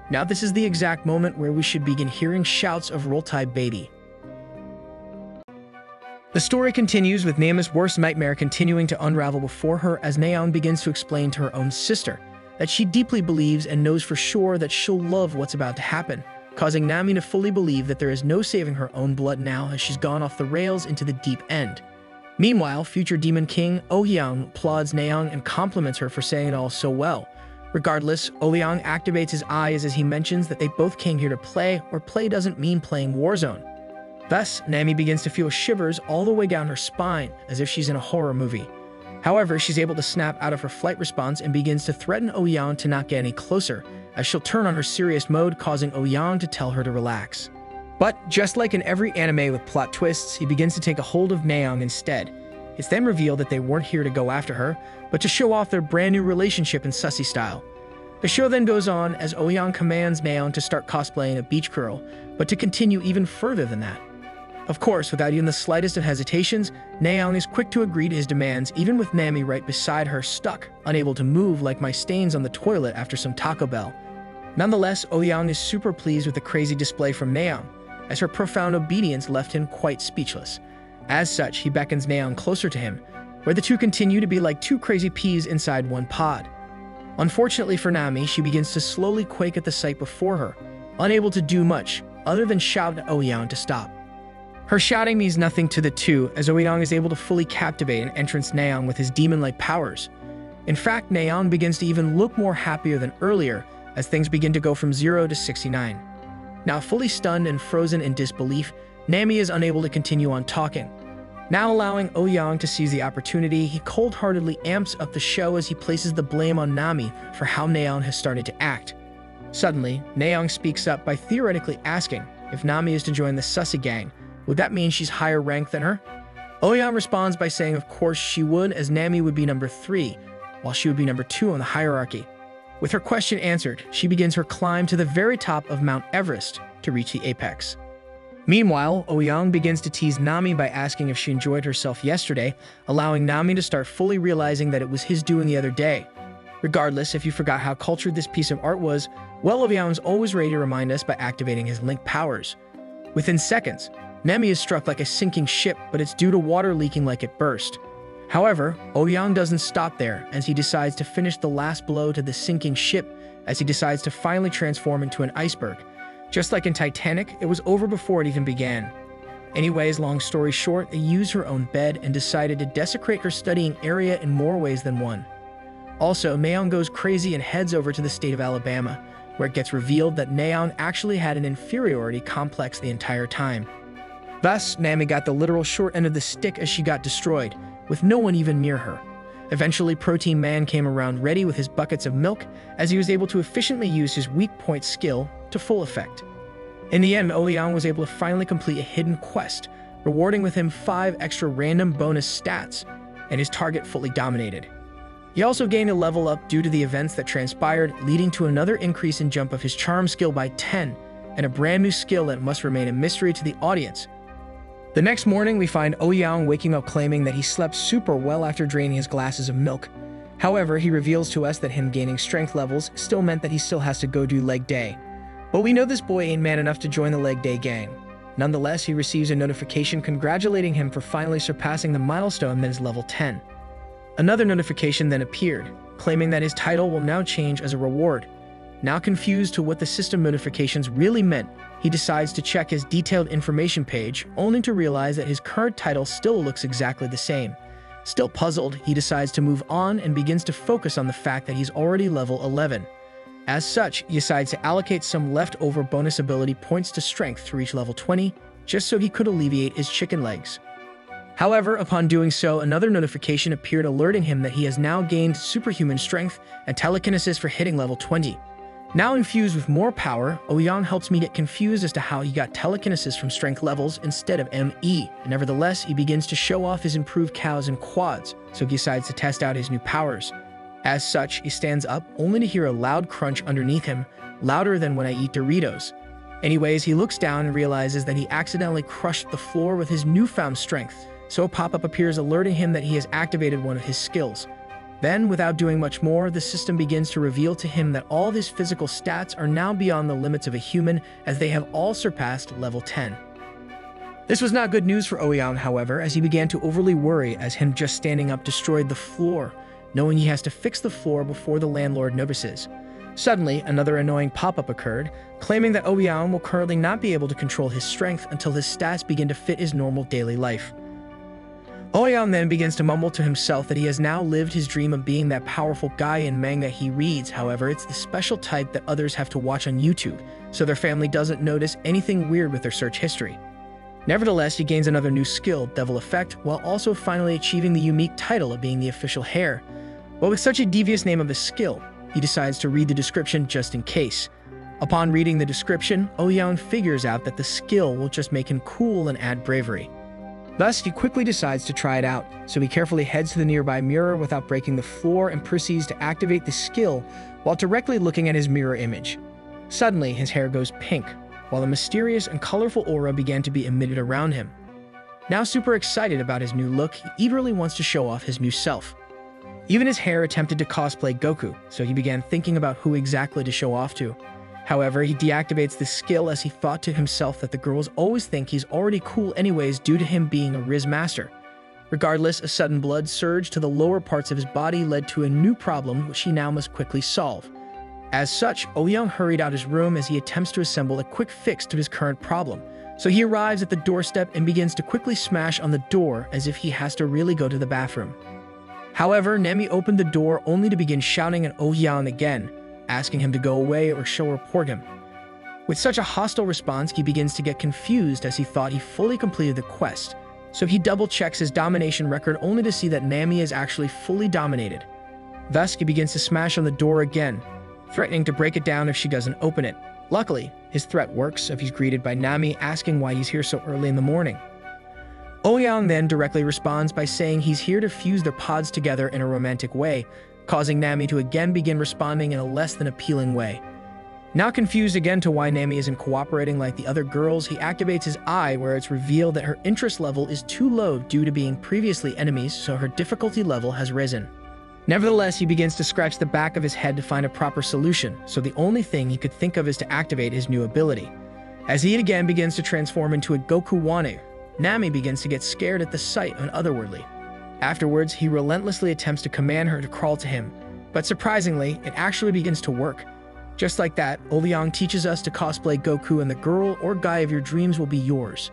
Now this is the exact moment where we should begin hearing shouts of "Roll Tide baby." The story continues with Nami's worst nightmare continuing to unravel before her as Nayeon begins to explain to her own sister that she deeply believes and knows for sure that she'll love what's about to happen, causing Nami to fully believe that there is no saving her own blood now as she's gone off the rails into the deep end. Meanwhile, future Demon King Ouyang applauds Nayeon and compliments her for saying it all so well. Regardless, Ouyang activates his eyes as he mentions that they both came here to play, where play doesn't mean playing Warzone. Thus, Nami begins to feel shivers all the way down her spine, as if she's in a horror movie. However, she's able to snap out of her flight response and begins to threaten Ouyang to not get any closer, as she'll turn on her serious mode, causing Ouyang to tell her to relax. But, just like in every anime with plot twists, he begins to take a hold of Nayeon instead. It's then revealed that they weren't here to go after her, but to show off their brand new relationship in sussy style. The show then goes on as Ouyang commands Nayeon to start cosplaying a beach girl, but to continue even further than that. Of course, without even the slightest of hesitations, Nayeon is quick to agree to his demands, even with Nami right beside her, stuck, unable to move like my stains on the toilet after some Taco Bell. Nonetheless, Ouyang is super pleased with the crazy display from Nayeon, as her profound obedience left him quite speechless. As such, he beckons Nayeon closer to him, where the two continue to be like two crazy peas inside one pod. Unfortunately for Nami, she begins to slowly quake at the sight before her, unable to do much other than shout at Ouyang to stop. Her shouting means nothing to the two, as Ouyang is able to fully captivate and entrance Nayeon with his demon-like powers. In fact, Nayeon begins to even look more happier than earlier, as things begin to go from 0 to 69. Now fully stunned and frozen in disbelief, Nami is unable to continue on talking. Now allowing Ouyang to seize the opportunity, he cold-heartedly amps up the show as he places the blame on Nami for how Nayeon has started to act. Suddenly, Nayeon speaks up by theoretically asking if Nami is to join the Sussy gang. Would that mean she's higher ranked than her? Ouyang responds by saying of course she would, as Nami would be number 3, while she would be number 2 on the hierarchy. With her question answered, she begins her climb to the very top of Mount Everest to reach the apex. Meanwhile, Ouyang begins to tease Nami by asking if she enjoyed herself yesterday, allowing Nami to start fully realizing that it was his doing the other day. Regardless, if you forgot how cultured this piece of art was, well, Ouyang's always ready to remind us by activating his link powers. Within seconds, Nami is struck like a sinking ship, but it's due to water leaking like it burst. However, Ouyang doesn't stop there, as he decides to finish the last blow to the sinking ship, as he decides to finally transform into an iceberg. Just like in Titanic, it was over before it even began. Anyways, long story short, they used her own bed and decided to desecrate her studying area in more ways than one. Also, Nayeon goes crazy and heads over to the state of Alabama, where it gets revealed that Nayeon actually had an inferiority complex the entire time. Thus, Nami got the literal short end of the stick as she got destroyed, with no one even near her. Eventually, Protein Man came around ready with his buckets of milk, as he was able to efficiently use his weak point skill to full effect. In the end, Ouyang was able to finally complete a hidden quest, rewarding with him 5 extra random bonus stats, and his target fully dominated. He also gained a level up due to the events that transpired, leading to another increase in jump of his charm skill by 10, and a brand new skill that must remain a mystery to the audience. The next morning, we find Ouyang waking up claiming that he slept super well after draining his glasses of milk. However, he reveals to us that him gaining strength levels still meant that he still has to go do leg day. But we know this boy ain't man enough to join the leg day gang. Nonetheless, he receives a notification congratulating him for finally surpassing the milestone that is level 10. Another notification then appeared, claiming that his title will now change as a reward. Now confused to what the system notifications really meant, he decides to check his detailed information page, only to realize that his current title still looks exactly the same. Still puzzled, he decides to move on and begins to focus on the fact that he's already level 11. As such, he decides to allocate some leftover bonus ability points to strength to reach level 20, just so he could alleviate his chicken legs. However, upon doing so, another notification appeared alerting him that he has now gained superhuman strength and telekinesis for hitting level 20. Now infused with more power, Ouyang helps me get confused as to how he got telekinesis from strength levels instead of ME. Nevertheless, he begins to show off his improved cows and quads, so he decides to test out his new powers. As such, he stands up only to hear a loud crunch underneath him, louder than when I eat Doritos. Anyways, he looks down and realizes that he accidentally crushed the floor with his newfound strength, so a pop-up appears alerting him that he has activated one of his skills. Then, without doing much more, the system begins to reveal to him that all his physical stats are now beyond the limits of a human, as they have all surpassed level 10. This was not good news for Ouyang, however, as he began to overly worry as him just standing up destroyed the floor, knowing he has to fix the floor before the landlord notices. Suddenly, another annoying pop-up occurred, claiming that Ouyang will currently not be able to control his strength until his stats begin to fit his normal daily life. Ouyang then begins to mumble to himself that he has now lived his dream of being that powerful guy in manga he reads. However, it's the special type that others have to watch on YouTube, so their family doesn't notice anything weird with their search history. Nevertheless, he gains another new skill, Devil Effect, while also finally achieving the unique title of being the official heir. But with such a devious name of a skill, he decides to read the description just in case. Upon reading the description, Ouyang figures out that the skill will just make him cool and add bravery. Thus, he quickly decides to try it out, so he carefully heads to the nearby mirror without breaking the floor and proceeds to activate the skill while directly looking at his mirror image. Suddenly, his hair goes pink, while a mysterious and colorful aura began to be emitted around him. Now super excited about his new look, he eagerly wants to show off his new self. Even his hair attempted to cosplay Goku, so he began thinking about who exactly to show off to. However, he deactivates this skill as he thought to himself that the girls always think he's already cool anyways due to him being a Riz master. Regardless, a sudden blood surge to the lower parts of his body led to a new problem which he now must quickly solve. As such, Ouyang hurried out his room as he attempts to assemble a quick fix to his current problem. So he arrives at the doorstep and begins to quickly smash on the door as if he has to really go to the bathroom. However, Nemi opened the door only to begin shouting at Ouyang again, asking him to go away or she'll report him. With such a hostile response, he begins to get confused as he thought he fully completed the quest, so he double-checks his domination record only to see that Nami is actually fully dominated. Thus, he begins to smash on the door again, threatening to break it down if she doesn't open it. Luckily, his threat works as he's greeted by Nami asking why he's here so early in the morning. Ouyang then directly responds by saying he's here to fuse their pods together in a romantic way, causing Nami to again begin responding in a less than appealing way. Now confused again to why Nami isn't cooperating like the other girls, he activates his eye where it's revealed that her interest level is too low due to being previously enemies, so her difficulty level has risen. Nevertheless, he begins to scratch the back of his head to find a proper solution, so the only thing he could think of is to activate his new ability. As he again begins to transform into a Goku Wane, Nami begins to get scared at the sight and otherworldly. Afterwards, he relentlessly attempts to command her to crawl to him, but surprisingly, it actually begins to work. Just like that, Ouyang teaches us to cosplay Goku and the girl or guy of your dreams will be yours.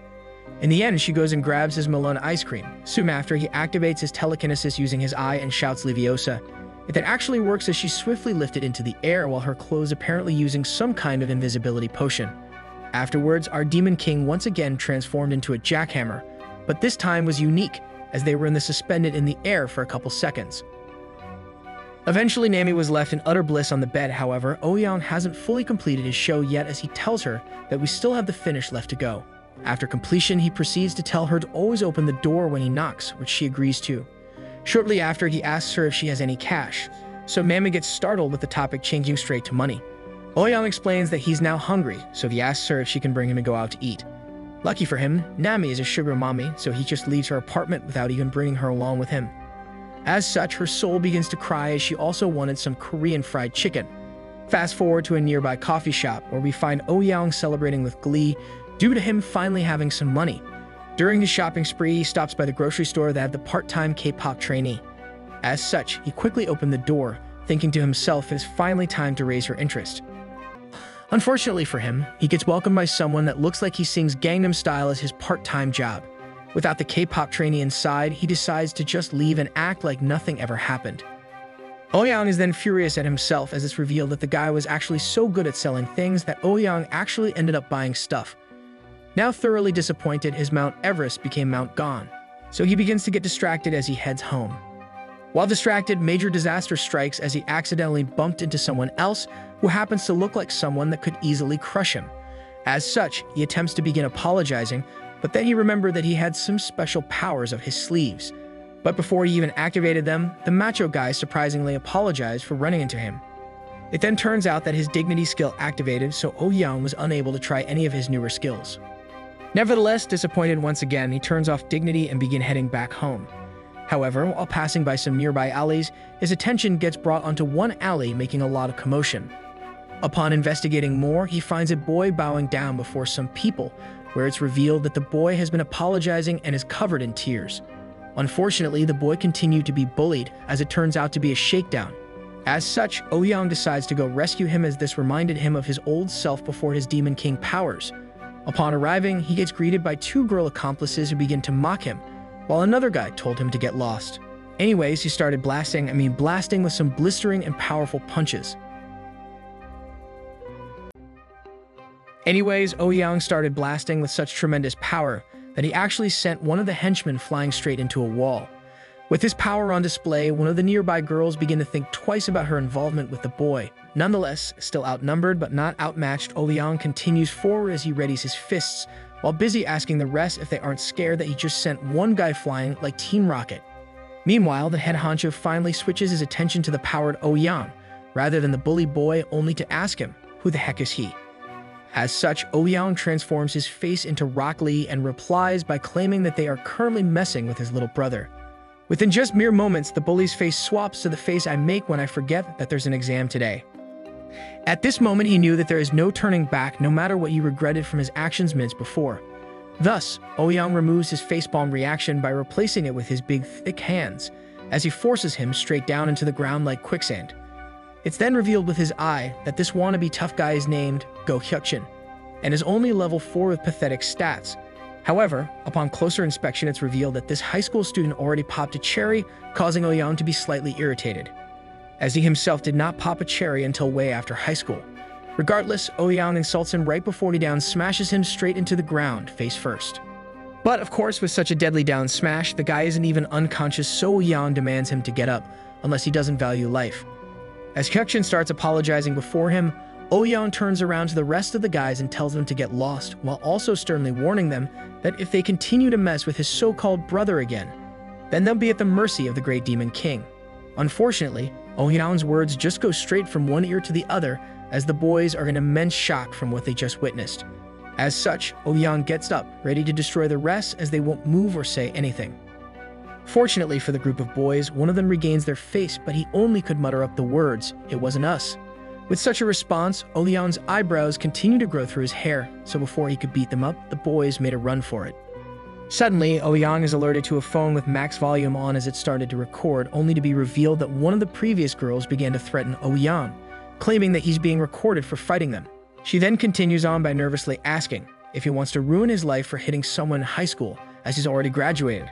In the end, she goes and grabs his melon ice cream. Soon after, he activates his telekinesis using his eye and shouts Leviosa. It then actually works as she swiftly lifted into the air while her clothes apparently using some kind of invisibility potion. Afterwards, our Demon King once again transformed into a jackhammer, but this time was unique, as they were suspended in the air for a couple seconds. Eventually, Nami was left in utter bliss on the bed. However, Ouyang hasn't fully completed his show yet as he tells her that we still have the finish left to go. After completion, he proceeds to tell her to always open the door when he knocks, which she agrees to. Shortly after, he asks her if she has any cash, so Mami gets startled with the topic changing straight to money. Oh-young explains that he's now hungry, so he asks her if she can bring him to go out to eat. Lucky for him, Nami is a sugar mommy, so he just leaves her apartment without even bringing her along with him. As such, her soul begins to cry as she also wanted some Korean fried chicken. Fast forward to a nearby coffee shop where we find Oh-young celebrating with glee due to him finally having some money. During his shopping spree, he stops by the grocery store that had the part-time K-pop trainee. As such, he quickly opened the door, thinking to himself it is finally time to raise her interest. Unfortunately for him, he gets welcomed by someone that looks like he sings Gangnam Style as his part-time job. Without the K-pop trainee inside, he decides to just leave and act like nothing ever happened. Oh-young is then furious at himself as it's revealed that the guy was actually so good at selling things that Oh-young actually ended up buying stuff. Now thoroughly disappointed, his Mount Everest became Mount Gone, so he begins to get distracted as he heads home. While distracted, major disaster strikes as he accidentally bumped into someone else who happens to look like someone that could easily crush him. As such, he attempts to begin apologizing, but then he remembered that he had some special powers up his sleeves. But before he even activated them, the macho guy surprisingly apologized for running into him. It then turns out that his dignity skill activated, so Oh-young was unable to try any of his newer skills. Nevertheless, disappointed once again, he turns off dignity and begins heading back home. However, while passing by some nearby alleys, his attention gets brought onto one alley making a lot of commotion. Upon investigating more, he finds a boy bowing down before some people, where it's revealed that the boy has been apologizing and is covered in tears. Unfortunately, the boy continued to be bullied, as it turns out to be a shakedown. As such, Oh-young decides to go rescue him as this reminded him of his old self before his Demon King powers. Upon arriving, he gets greeted by two girl accomplices who begin to mock him, while another guy told him to get lost. Anyways, he started blasting with some blistering and powerful punches. Oh-young started blasting with such tremendous power that he actually sent one of the henchmen flying straight into a wall. With his power on display, one of the nearby girls began to think twice about her involvement with the boy. Nonetheless, still outnumbered but not outmatched, Oh-young continues forward as he readies his fists, while busy asking the rest if they aren't scared that he just sent one guy flying like Team Rocket. Meanwhile, the head honcho finally switches his attention to the powered Oh-young, rather than the bully boy, only to ask him, who the heck is he? As such, Oh-young transforms his face into Rock Lee and replies by claiming that they are currently messing with his little brother. Within just mere moments, the bully's face swaps to the face I make when I forget that there's an exam today. At this moment, he knew that there is no turning back no matter what he regretted from his actions minutes before. Thus, Oh-young removes his facepalm reaction by replacing it with his big, thick hands, as he forces him straight down into the ground like quicksand. It's then revealed with his eye that this wannabe tough guy is named Go Hyukjin, and is only level 4 with pathetic stats. However, upon closer inspection, it's revealed that this high school student already popped a cherry, causing Oh-young to be slightly irritated, as he himself did not pop a cherry until way after high school. Regardless, Oh-young insults him right before he down smashes him straight into the ground, face first. But of course, with such a deadly down smash, the guy isn't even unconscious, so Oh-young demands him to get up, unless he doesn't value life. As Hyukjin starts apologizing before him, Oh-young turns around to the rest of the guys and tells them to get lost, while also sternly warning them that if they continue to mess with his so-called brother again, then they'll be at the mercy of the great Demon King. Unfortunately, Oh-young's words just go straight from one ear to the other, as the boys are in immense shock from what they just witnessed. As such, Oh-young gets up, ready to destroy the rest as they won't move or say anything. Fortunately for the group of boys, one of them regains their face, but he only could mutter up the words, "It wasn't us." With such a response, Oh-young's eyebrows continued to grow through his hair, so before he could beat them up, the boys made a run for it. Suddenly, Oh-young is alerted to a phone with max volume on as it started to record, only to be revealed that one of the previous girls began to threaten Oh-young, claiming that he's being recorded for fighting them. She then continues on by nervously asking if he wants to ruin his life for hitting someone in high school, as he's already graduated.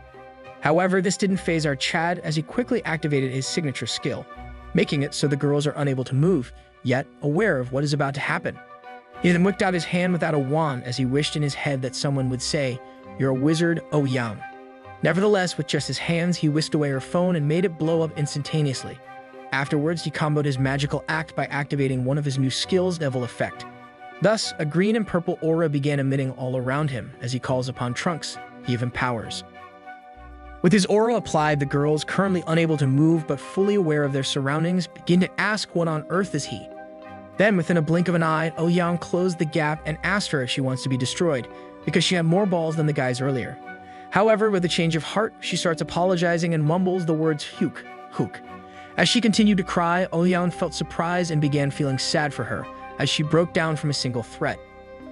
However, this didn't faze our Chad, as he quickly activated his signature skill, making it so the girls are unable to move, yet aware of what is about to happen. He then whipped out his hand without a wand as he wished in his head that someone would say, "You're a wizard, Oh-young." Nevertheless, with just his hands, he whisked away her phone and made it blow up instantaneously. Afterwards, he comboed his magical act by activating one of his new skills, Devil Effect. Thus, a green and purple aura began emitting all around him as he calls upon Trunks, he of empowers. With his aura applied, the girls, currently unable to move but fully aware of their surroundings, begin to ask what on earth is he. Then, within a blink of an eye, Oh-young closed the gap and asked her if she wants to be destroyed, because she had more balls than the guys earlier. However, with a change of heart, she starts apologizing and mumbles the words "Hook, hook." As she continued to cry, Oh-young felt surprised and began feeling sad for her, as she broke down from a single threat.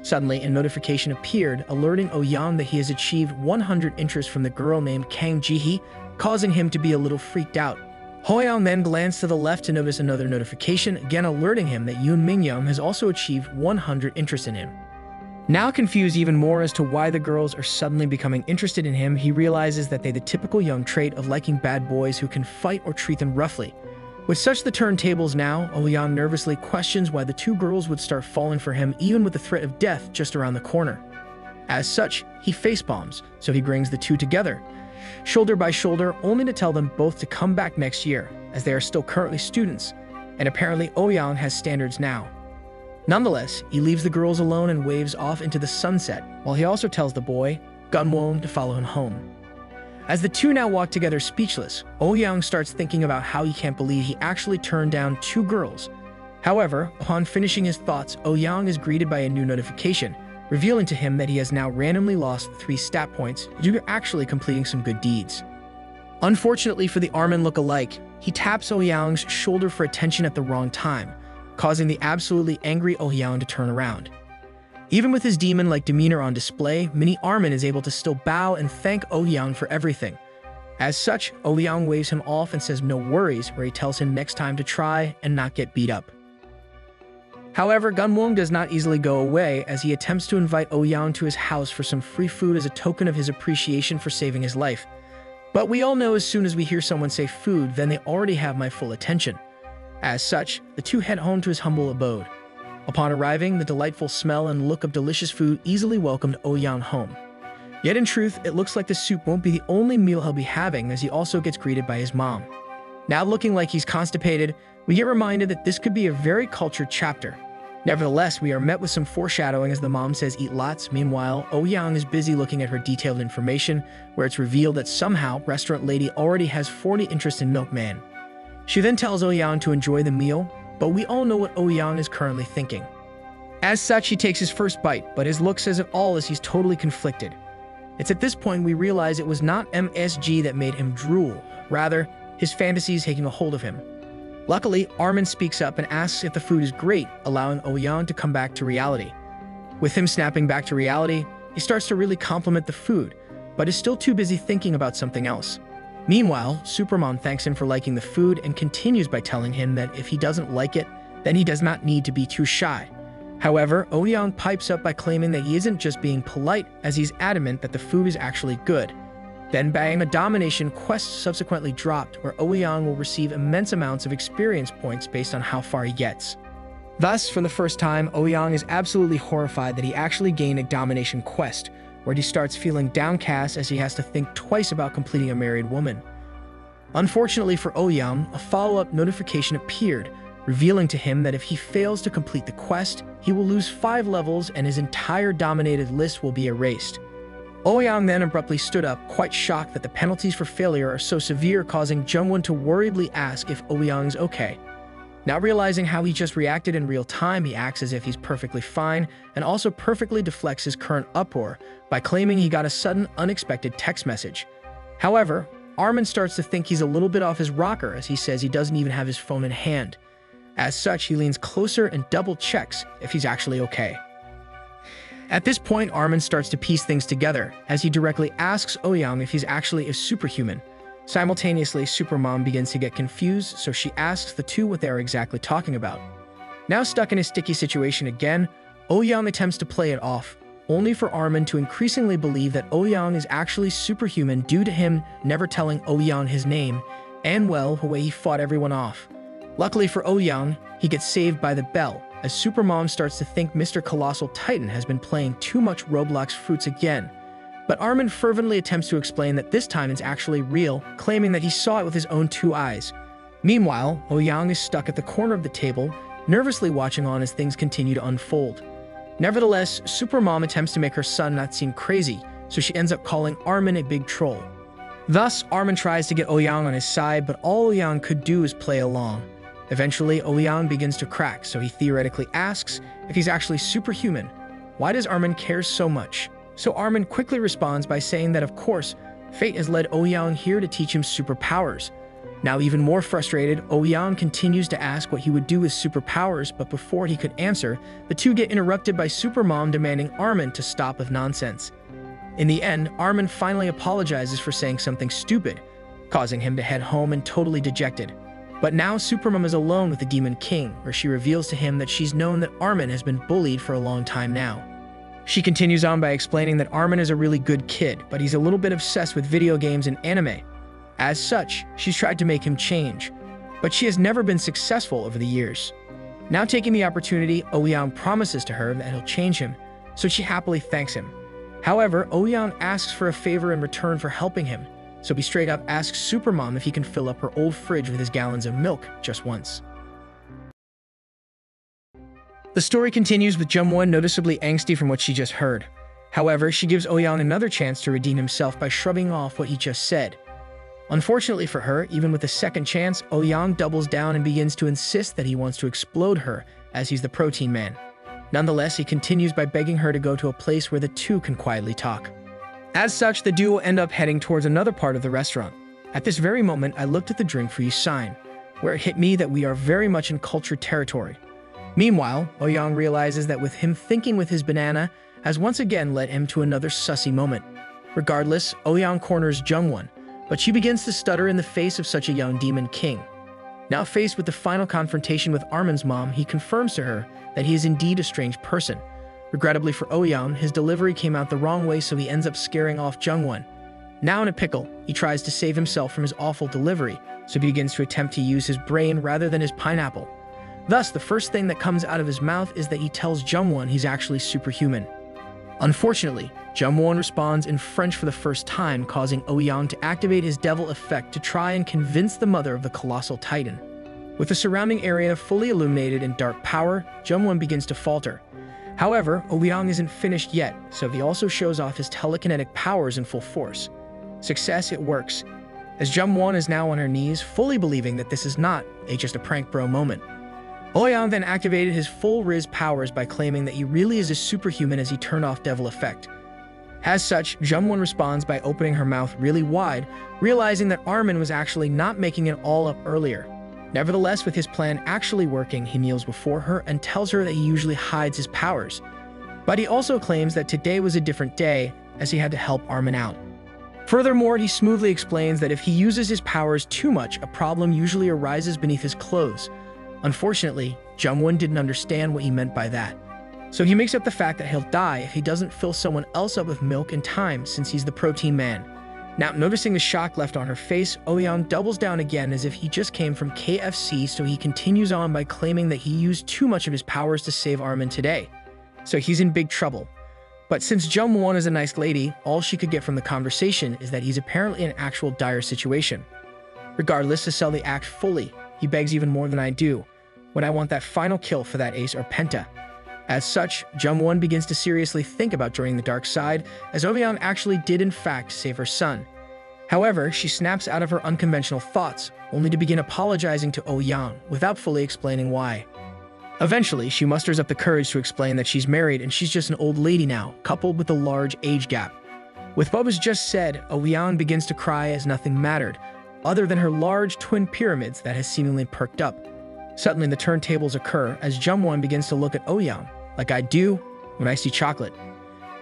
Suddenly, a notification appeared, alerting Oh-young that he has achieved 100 interest from the girl named Kang Ji-hee, causing him to be a little freaked out. Oh-young then glanced to the left to notice another notification, again alerting him that Yoon Min-young has also achieved 100 interest in him. Now confused even more as to why the girls are suddenly becoming interested in him, he realizes that they the typical young trait of liking bad boys who can fight or treat them roughly. With such the turntables now, Oh-young nervously questions why the two girls would start falling for him even with the threat of death just around the corner. As such, he facepalms, so he brings the two together, shoulder by shoulder, only to tell them both to come back next year, as they are still currently students, and apparently Oh-young has standards now. Nonetheless, he leaves the girls alone and waves off into the sunset, while he also tells the boy, Gunwon, to follow him home. As the two now walk together speechless, Oh-young starts thinking about how he can't believe he actually turned down two girls. However, upon finishing his thoughts, Oh-young is greeted by a new notification, revealing to him that he has now randomly lost 3 stat points due to actually completing some good deeds. Unfortunately for the Armin look-alike, he taps Oh-young's shoulder for attention at the wrong time, causing the absolutely angry Oh-young to turn around. Even with his demon-like demeanor on display, Mini Armin is able to still bow and thank Oh-young for everything. As such, Oh-young waves him off and says no worries, where he tells him next time to try and not get beat up. However, Gunwon does not easily go away, as he attempts to invite Oh-young to his house for some free food as a token of his appreciation for saving his life. But we all know as soon as we hear someone say food, then they already have my full attention. As such, the two head home to his humble abode. Upon arriving, the delightful smell and look of delicious food easily welcomed Oh-young home. Yet in truth, it looks like the soup won't be the only meal he'll be having, as he also gets greeted by his mom. Now looking like he's constipated, we get reminded that this could be a very cultured chapter. Nevertheless, we are met with some foreshadowing as the mom says eat lots. Meanwhile, Oh-young is busy looking at her detailed information, where it's revealed that somehow restaurant lady already has 40 interest in milkman. She then tells Oh-young to enjoy the meal, but we all know what Oh-young is currently thinking. As such, he takes his first bite, but his look says it all as he's totally conflicted. It's at this point we realize it was not MSG that made him drool, rather, his fantasies taking a hold of him. Luckily, Armin speaks up and asks if the food is great, allowing Oh-young to come back to reality. With him snapping back to reality, he starts to really compliment the food, but is still too busy thinking about something else. Meanwhile, Supermom thanks him for liking the food and continues by telling him that if he doesn't like it, then he does not need to be too shy. However, Oh-young pipes up by claiming that he isn't just being polite, as he's adamant that the food is actually good. Then bang, a domination quest subsequently dropped, where Oh-young will receive immense amounts of experience points based on how far he gets. Thus, for the first time, Oh-young is absolutely horrified that he actually gained a domination quest, where he starts feeling downcast as he has to think twice about completing a married woman. Unfortunately for Oh-young, a follow-up notification appeared, revealing to him that if he fails to complete the quest, he will lose 5 levels and his entire dominated list will be erased. Oh-young then abruptly stood up, quite shocked that the penalties for failure are so severe, causing Jungwon to worriedly ask if Oh-young's okay. Not realizing how he just reacted in real time, he acts as if he's perfectly fine and also perfectly deflects his current uproar by claiming he got a sudden, unexpected text message. However, Armin starts to think he's a little bit off his rocker, as he says he doesn't even have his phone in hand. As such, he leans closer and double-checks if he's actually okay. At this point, Armin starts to piece things together, as he directly asks Oh-young if he's actually a superhuman. Simultaneously, Supermom begins to get confused, so she asks the two what they are exactly talking about. Now stuck in a sticky situation again, Oh-young attempts to play it off, only for Armin to increasingly believe that Oh-young is actually superhuman due to him never telling Oh-young his name, and well, the way he fought everyone off. Luckily for Oh-young, he gets saved by the bell, as Supermom starts to think Mr. Colossal Titan has been playing too much Roblox Fruits again. But Armin fervently attempts to explain that this time it's actually real, claiming that he saw it with his own 2 eyes. Meanwhile, Oh-young is stuck at the corner of the table, nervously watching on as things continue to unfold. Nevertheless, Supermom attempts to make her son not seem crazy, so she ends up calling Armin a big troll. Thus, Armin tries to get Ouyang on his side, but all Ouyang could do is play along. Eventually, Ouyang begins to crack, so he theoretically asks if he's actually superhuman. Why does Armin care so much? So Armin quickly responds by saying that of course, fate has led Ouyang here to teach him superpowers. Now even more frustrated, Ouyang continues to ask what he would do with superpowers, but before he could answer, the two get interrupted by Supermom demanding Armin to stop with nonsense. In the end, Armin finally apologizes for saying something stupid, causing him to head home and totally dejected. But now Supermom is alone with the Demon King, where she reveals to him that she's known that Armin has been bullied for a long time now. She continues on by explaining that Armin is a really good kid, but he's a little bit obsessed with video games and anime. As such, she's tried to make him change, but she has never been successful over the years. Now taking the opportunity, Ouyang promises to her that he'll change him, so she happily thanks him. However, Ouyang asks for a favor in return for helping him, so he straight up asks Supermom if he can fill up her old fridge with his gallons of milk just once. The story continues with Jungwon noticeably angsty from what she just heard. However, she gives Ouyang another chance to redeem himself by shrugging off what he just said. Unfortunately for her, even with a second chance, Ouyang doubles down and begins to insist that he wants to explode her, as he's the protein man. Nonetheless, he continues by begging her to go to a place where the two can quietly talk. As such, the duo end up heading towards another part of the restaurant. At this very moment, I looked at the drink for you sign, where it hit me that we are very much in cultured territory. Meanwhile, Ouyang realizes that with him thinking with his banana has once again led him to another sussy moment. Regardless, Ouyang corners Jungwon, but she begins to stutter in the face of such a young demon king. Now faced with the final confrontation with Armin's mom, he confirms to her that he is indeed a strange person. Regrettably for Ouyang, his delivery came out the wrong way, so he ends up scaring off Jungwon. Now in a pickle, he tries to save himself from his awful delivery, so he begins to attempt to use his brain rather than his pineapple. Thus, the first thing that comes out of his mouth is that he tells Jungwon he's actually superhuman. Unfortunately, Jungwon responds in French for the first time, causing Ouyang to activate his devil effect to try and convince the mother of the colossal titan. With the surrounding area fully illuminated in dark power, Jungwon begins to falter. However, Ouyang isn't finished yet, so he also shows off his telekinetic powers in full force. Success, it works, as Jungwon is now on her knees, fully believing that this is not just a prank bro moment. Ouyang then activated his full Riz powers by claiming that he really is a superhuman as he turned off devil effect. As such, Jungwon responds by opening her mouth really wide, realizing that Armin was actually not making it all up earlier. Nevertheless, with his plan actually working, he kneels before her and tells her that he usually hides his powers. But he also claims that today was a different day, as he had to help Armin out. Furthermore, he smoothly explains that if he uses his powers too much, a problem usually arises beneath his clothes. Unfortunately, Jungwon didn't understand what he meant by that. So he makes up the fact that he'll die if he doesn't fill someone else up with milk in time, since he's the protein man. Now, noticing the shock left on her face, Ouyang doubles down again as if he just came from KFC, so he continues on by claiming that he used too much of his powers to save Armin today. So he's in big trouble. But since Jungwon is a nice lady, all she could get from the conversation is that he's apparently in an actual dire situation. Regardless, to sell the act fully, he begs even more than I do, when I want that final kill for that ace or penta. As such, Jungwon begins to seriously think about joining the dark side, as Ouyang actually did in fact save her son. However, she snaps out of her unconventional thoughts, only to begin apologizing to Ouyang without fully explaining why. Eventually, she musters up the courage to explain that she's married and she's just an old lady now, coupled with a large age gap. With what was just said, Ouyang begins to cry as nothing mattered, other than her large twin pyramids that has seemingly perked up. Suddenly, the turntables occur as Jungwon begins to look at Ouyang, like I do when I see chocolate.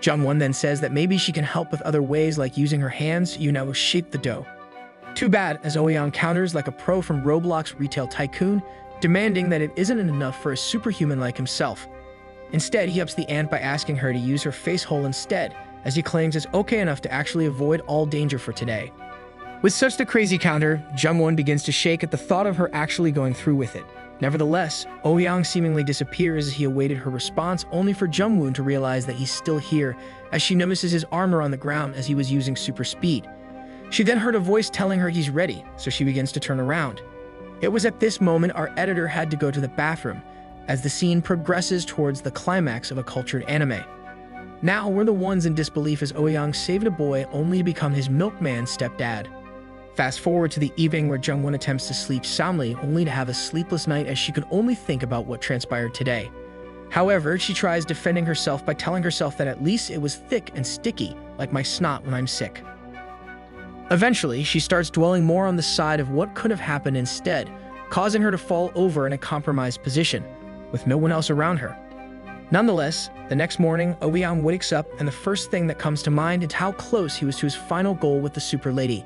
Jungwon then says that maybe she can help with other ways like using her hands, shape the dough. Too bad, as Ouyang counters like a pro from Roblox Retail Tycoon, demanding that it isn't enough for a superhuman like himself. Instead, he ups the ante by asking her to use her face hole instead, as he claims it's okay enough to actually avoid all danger for today. With such the crazy counter, Jungwon begins to shake at the thought of her actually going through with it. Nevertheless, Ouyang seemingly disappears as he awaited her response, only for Jungwon to realize that he's still here, as she notices his armor on the ground as he was using super speed. She then heard a voice telling her he's ready, so she begins to turn around. It was at this moment our editor had to go to the bathroom, as the scene progresses towards the climax of a cultured anime. Now we're the ones in disbelief as Ouyang saved a boy only to become his milkman stepdad. Fast forward to the evening where Jungwon attempts to sleep soundly only to have a sleepless night as she could only think about what transpired today. However, she tries defending herself by telling herself that at least it was thick and sticky, like my snot when I'm sick. Eventually, she starts dwelling more on the side of what could have happened instead, causing her to fall over in a compromised position, with no one else around her. Nonetheless, the next morning, Ouyang wakes up and the first thing that comes to mind is how close he was to his final goal with the super lady.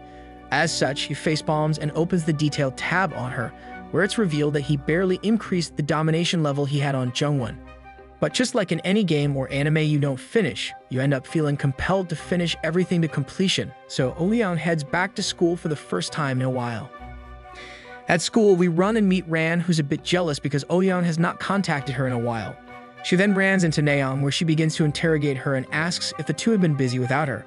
As such, he facepalms and opens the detailed tab on her, where it's revealed that he barely increased the domination level he had on Jungwon. But just like in any game or anime you don't finish, you end up feeling compelled to finish everything to completion, so Ouyang heads back to school for the first time in a while. At school, we run and meet Ran, who's a bit jealous because Ouyang has not contacted her in a while. She then runs into Nayeon, where she begins to interrogate her and asks if the two have been busy without her,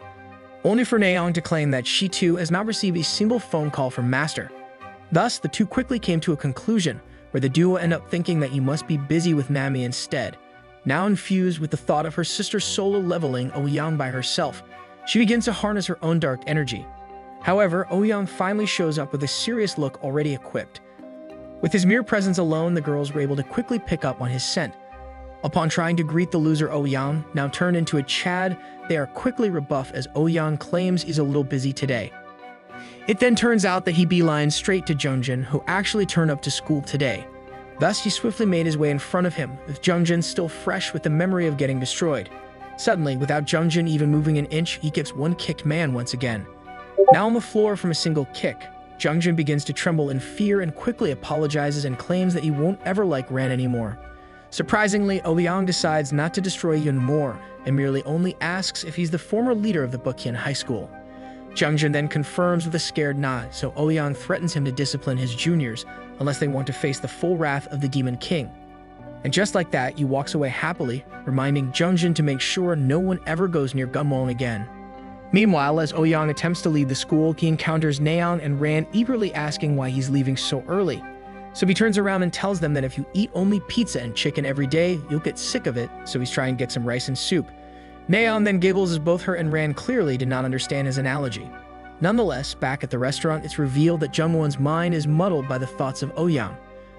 only for Nayeon to claim that she too has not received a single phone call from Master. Thus, the two quickly came to a conclusion, where the duo end up thinking that he must be busy with Nami instead. Now infused with the thought of her sister solo leveling Ouyang by herself, she begins to harness her own dark energy. However, Ouyang finally shows up with a serious look already equipped. With his mere presence alone, the girls were able to quickly pick up on his scent. Upon trying to greet the loser Ouyang, now turned into a Chad, they are quickly rebuffed as Ouyang claims he's a little busy today. It then turns out that he beelines straight to Jungjin, who actually turned up to school today. Thus, he swiftly made his way in front of him, with Jungjin still fresh with the memory of getting destroyed. Suddenly, without Jungjin even moving an inch, he gives one kicked man once again. Now on the floor from a single kick, Jungjin begins to tremble in fear and quickly apologizes and claims that he won't ever like Ran anymore. Surprisingly, Ouyang decides not to destroy even more, and merely only asks if he's the former leader of the Bukien High School. Jungjin then confirms with a scared nod, so Ouyang threatens him to discipline his juniors unless they want to face the full wrath of the Demon King. And just like that, he walks away happily, reminding Jungjin to make sure no one ever goes near Gunwon again. Meanwhile, as Ouyang attempts to leave the school, he encounters Nayeon and Ran eagerly asking why he's leaving so early. So he turns around and tells them that if you eat only pizza and chicken every day, you'll get sick of it, so he's trying to get some rice and soup. Nayeon then giggles as both her and Ran clearly did not understand his analogy. Nonetheless, back at the restaurant, it's revealed that Jungwon's mind is muddled by the thoughts of Ouyang.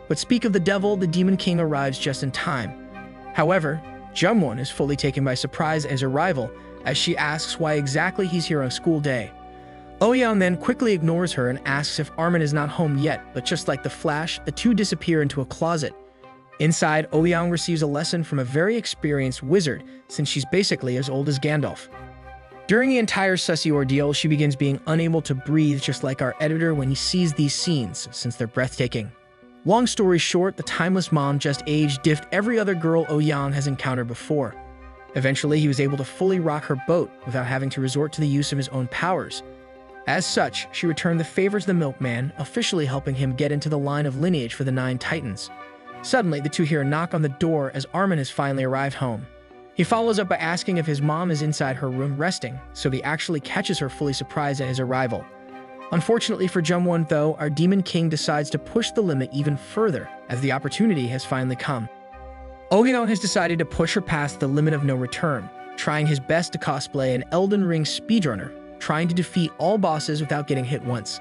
But speak of the devil, the Demon King arrives just in time. However, Jungwon is fully taken by surprise at his arrival, as she asks why exactly he's here on a school day. Ouyang then quickly ignores her and asks if Armin is not home yet, but just like the Flash, the two disappear into a closet. Inside, Ouyang receives a lesson from a very experienced wizard, since she's basically as old as Gandalf. During the entire sussy ordeal, she begins being unable to breathe just like our editor when he sees these scenes, since they're breathtaking. Long story short, the timeless mom just age-diffed every other girl Ouyang has encountered before. Eventually, he was able to fully rock her boat without having to resort to the use of his own powers. As such, she returned the favor to the milkman, officially helping him get into the line of lineage for the 9 Titans. Suddenly, the two hear a knock on the door as Armin has finally arrived home. He follows up by asking if his mom is inside her room resting, so he actually catches her fully surprised at his arrival. Unfortunately for Jungwon though, our Demon King decides to push the limit even further, as the opportunity has finally come. Ouyang has decided to push her past the limit of no return, trying his best to cosplay an Elden Ring speedrunner, trying to defeat all bosses without getting hit once.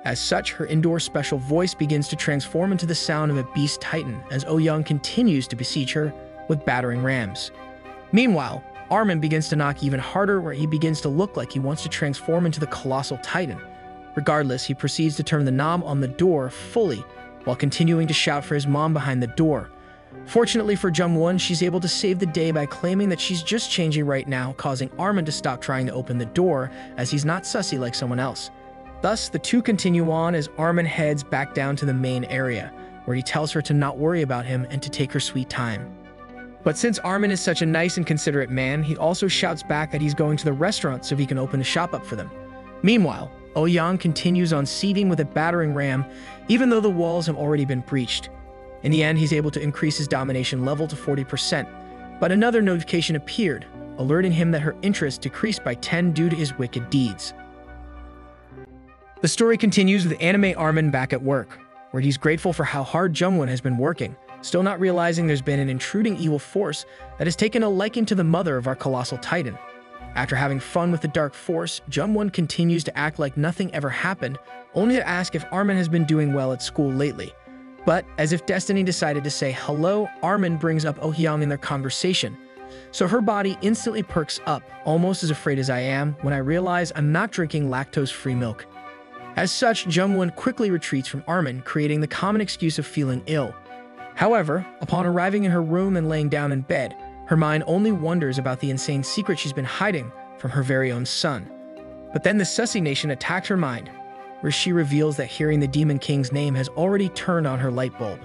As such, her indoor special voice begins to transform into the sound of a beast titan as Ouyang continues to besiege her with battering rams. Meanwhile, Armin begins to knock even harder, where he begins to look like he wants to transform into the colossal titan. Regardless, he proceeds to turn the knob on the door fully while continuing to shout for his mom behind the door. Fortunately for Jungwon, she's able to save the day by claiming that she's just changing right now, causing Armin to stop trying to open the door as he's not sussy like someone else. Thus, the two continue on as Armin heads back down to the main area, where he tells her to not worry about him and to take her sweet time. But since Armin is such a nice and considerate man, he also shouts back that he's going to the restaurant so he can open a shop up for them. Meanwhile, Ouyang continues on seething with a battering ram, even though the walls have already been breached. In the end, he's able to increase his domination level to 40%, but another notification appeared, alerting him that her interest decreased by 10 due to his wicked deeds. The story continues with anime Armin back at work, where he's grateful for how hard Jungwon has been working, still not realizing there's been an intruding evil force that has taken a liking to the mother of our colossal titan. After having fun with the dark force, Jung-won continues to act like nothing ever happened, only to ask if Armin has been doing well at school lately. But, as if destiny decided to say hello, Armin brings up Oh Hyung in their conversation. So her body instantly perks up, almost as afraid as I am, when I realize I'm not drinking lactose-free milk. As such, Jung-won quickly retreats from Armin, creating the common excuse of feeling ill. However, upon arriving in her room and laying down in bed, her mind only wonders about the insane secret she's been hiding from her very own son. But then the Sussy Nation attacks her mind, where she reveals that hearing the Demon King's name has already turned on her light bulb.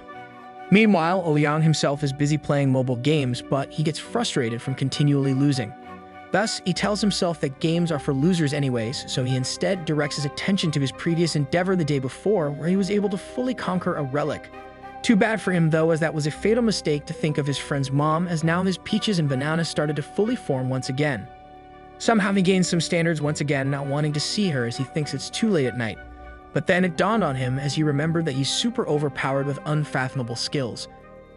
Meanwhile, Oh Hyung himself is busy playing mobile games, but he gets frustrated from continually losing. Thus, he tells himself that games are for losers anyways, so he instead directs his attention to his previous endeavor the day before, where he was able to fully conquer a relic. Too bad for him though, as that was a fatal mistake to think of his friend's mom, as now his peaches and bananas started to fully form once again. Somehow he gains some standards once again, not wanting to see her as he thinks it's too late at night. But then it dawned on him as he remembered that he's super overpowered with unfathomable skills.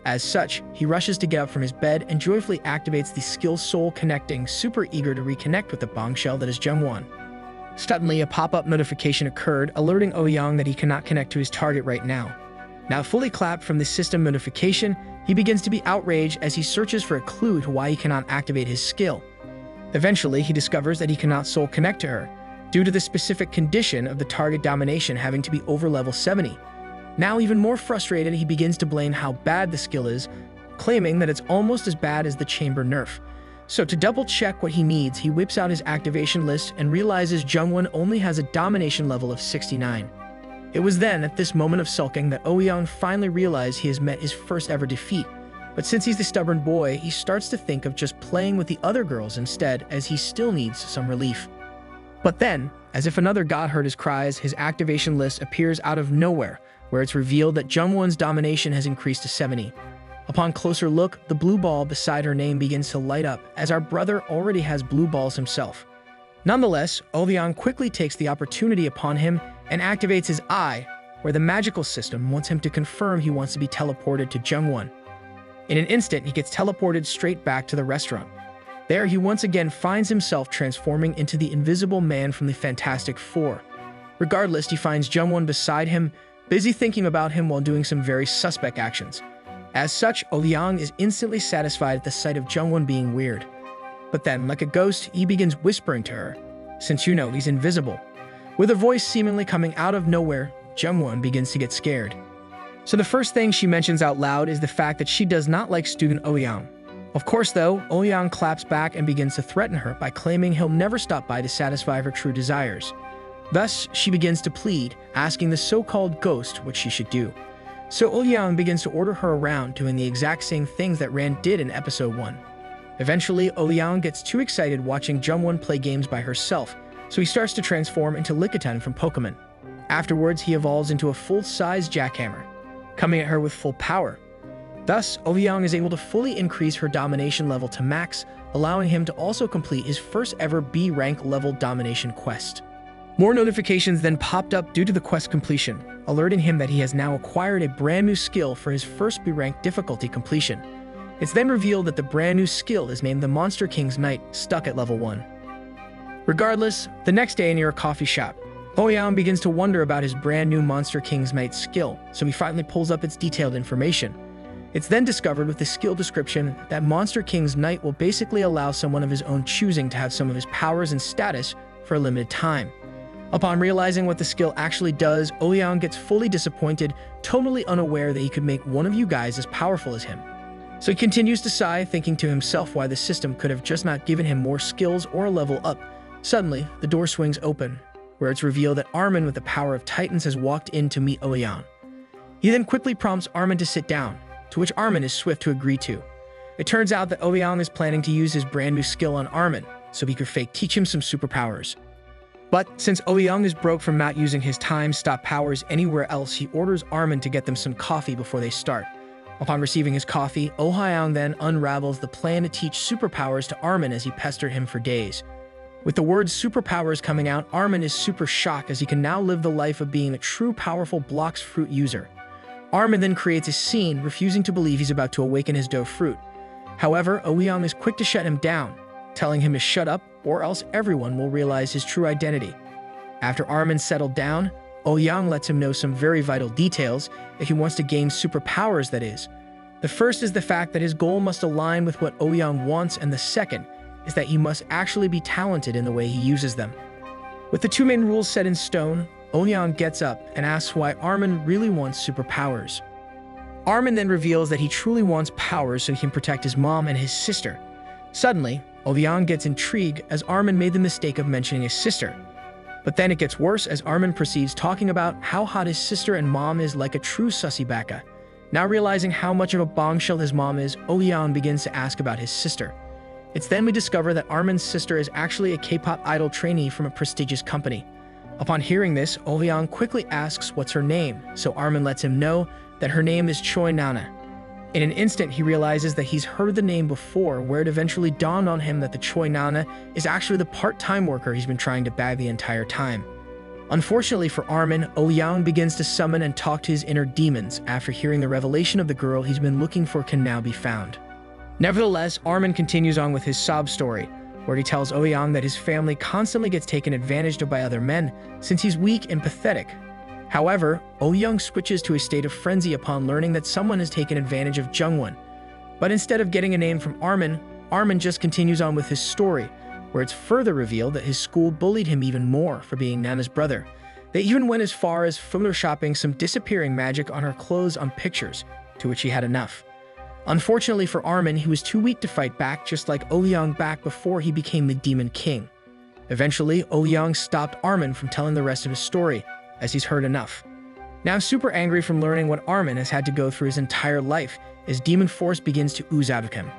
As such, he rushes to get up from his bed and joyfully activates the skill soul connecting, super eager to reconnect with the bombshell that is Jung-won. Suddenly, a pop-up notification occurred, alerting Oh Hyung that he cannot connect to his target right now. Now fully clapped from the system notification, he begins to be outraged as he searches for a clue to why he cannot activate his skill. Eventually, he discovers that he cannot soul connect to her, due to the specific condition of the target domination having to be over level 70. Now even more frustrated, he begins to blame how bad the skill is, claiming that it's almost as bad as the chamber nerf. So to double check what he needs, he whips out his activation list and realizes Jung-won only has a domination level of 69. It was then, at this moment of sulking, that Oh Hyung finally realized he has met his first ever defeat. But since he's the stubborn boy, he starts to think of just playing with the other girls instead, as he still needs some relief. But then, as if another god heard his cries, his activation list appears out of nowhere, where it's revealed that Jung-won's domination has increased to 70. Upon closer look, the blue ball beside her name begins to light up, as our brother already has blue balls himself. Nonetheless, Oh Hyung quickly takes the opportunity upon him and activates his eye, where the magical system wants him to confirm he wants to be teleported to Jung-won. In an instant, he gets teleported straight back to the restaurant. There, he once again finds himself transforming into the Invisible Man from the Fantastic Four. Regardless, he finds Jung-won beside him, busy thinking about him while doing some very suspect actions. As such, Oh Hyung is instantly satisfied at the sight of Jung-won being weird. But then, like a ghost, he begins whispering to her, since you know he's invisible. With a voice seemingly coming out of nowhere, Jung-won begins to get scared. So the first thing she mentions out loud is the fact that she does not like student Oh Hyung. Of course though, Oh Hyung claps back and begins to threaten her by claiming he'll never stop by to satisfy her true desires. Thus, she begins to plead, asking the so-called ghost what she should do. So Oh Hyung begins to order her around, doing the exact same things that Rand did in episode 1. Eventually, Oh Hyung gets too excited watching Jung-won play games by herself, so he starts to transform into Lickitung from Pokemon. Afterwards, he evolves into a full-size jackhammer, coming at her with full power. Thus, Oh Hyung is able to fully increase her domination level to max, allowing him to also complete his first ever B rank level domination quest. More notifications then popped up due to the quest completion, alerting him that he has now acquired a brand new skill for his first B rank difficulty completion. It's then revealed that the brand new skill is named the Monster King's Knight, stuck at level 1. Regardless, the next day near a coffee shop, Oh Hyung begins to wonder about his brand new Monster King's Knight skill, so he finally pulls up its detailed information. It's then discovered with the skill description that Monster King's Knight will basically allow someone of his own choosing to have some of his powers and status for a limited time. Upon realizing what the skill actually does, Oh Hyung gets fully disappointed, totally unaware that he could make one of you guys as powerful as him. So he continues to sigh, thinking to himself why the system could have just not given him more skills or a level up. Suddenly, the door swings open, where it's revealed that Armin with the power of Titans has walked in to meet Oh Hyung. He then quickly prompts Armin to sit down, to which Armin is swift to agree to. It turns out that Oh Hyung is planning to use his brand new skill on Armin, so he could fake teach him some superpowers. But since Oh Hyung is broke from not using his time-stop powers anywhere else, he orders Armin to get them some coffee before they start. Upon receiving his coffee, Oh Hyung then unravels the plan to teach superpowers to Armin as he pestered him for days. With the words superpowers coming out, Armin is super shocked as he can now live the life of being a true powerful Blox Fruit user. Armin then creates a scene, refusing to believe he's about to awaken his dough fruit. However, Ouyang is quick to shut him down, telling him to shut up or else everyone will realize his true identity. After Armin settled down, Ouyang lets him know some very vital details if he wants to gain superpowers, that is. The first is the fact that his goal must align with what Ouyang wants, and the second is that he must actually be talented in the way he uses them. With the two main rules set in stone, Ouyang gets up and asks why Armin really wants superpowers. Armin then reveals that he truly wants powers so he can protect his mom and his sister. Suddenly, Ouyang gets intrigued as Armin made the mistake of mentioning his sister. But then it gets worse as Armin proceeds talking about how hot his sister and mom is, like a true sussy baka. Now realizing how much of a bombshell his mom is, Ouyang begins to ask about his sister. It's then we discover that Armin's sister is actually a K-pop idol trainee from a prestigious company. Upon hearing this, Ouyang quickly asks what's her name, so Armin lets him know that her name is Choi Nana. In an instant, he realizes that he's heard the name before, where it eventually dawned on him that the Choi Nana is actually the part-time worker he's been trying to bag the entire time. Unfortunately for Armin, Ouyang begins to summon and talk to his inner demons after hearing the revelation of the girl he's been looking for can now be found. Nevertheless, Armin continues on with his sob story, where he tells Ouyang that his family constantly gets taken advantage of by other men since he's weak and pathetic. However, Ouyang switches to a state of frenzy upon learning that someone has taken advantage of Jungwon. But instead of getting a name from Armin, Armin just continues on with his story, where it's further revealed that his school bullied him even more for being Nana's brother. They even went as far as photoshopping some disappearing magic on her clothes on pictures, to which he had enough. Unfortunately for Armin, he was too weak to fight back, just like Ouyang back before he became the Demon King. Eventually, Ouyang stopped Armin from telling the rest of his story, as he's heard enough. Now super angry from learning what Armin has had to go through his entire life, his demon force begins to ooze out of him.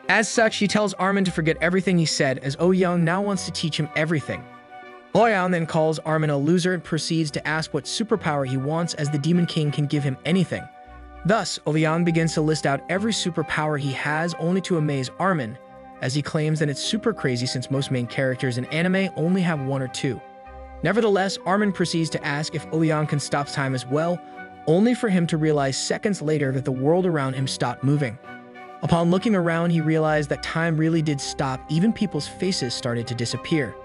As such, he tells Armin to forget everything he said, as Ouyang now wants to teach him everything. Ouyang then calls Armin a loser and proceeds to ask what superpower he wants, as the Demon King can give him anything. Thus, Ouyang begins to list out every superpower he has, only to amaze Armin, as he claims that it's super crazy since most main characters in anime only have one or two. Nevertheless, Armin proceeds to ask if Ouyang can stop time as well, only for him to realize seconds later that the world around him stopped moving. Upon looking around, he realized that time really did stop, even people's faces started to disappear.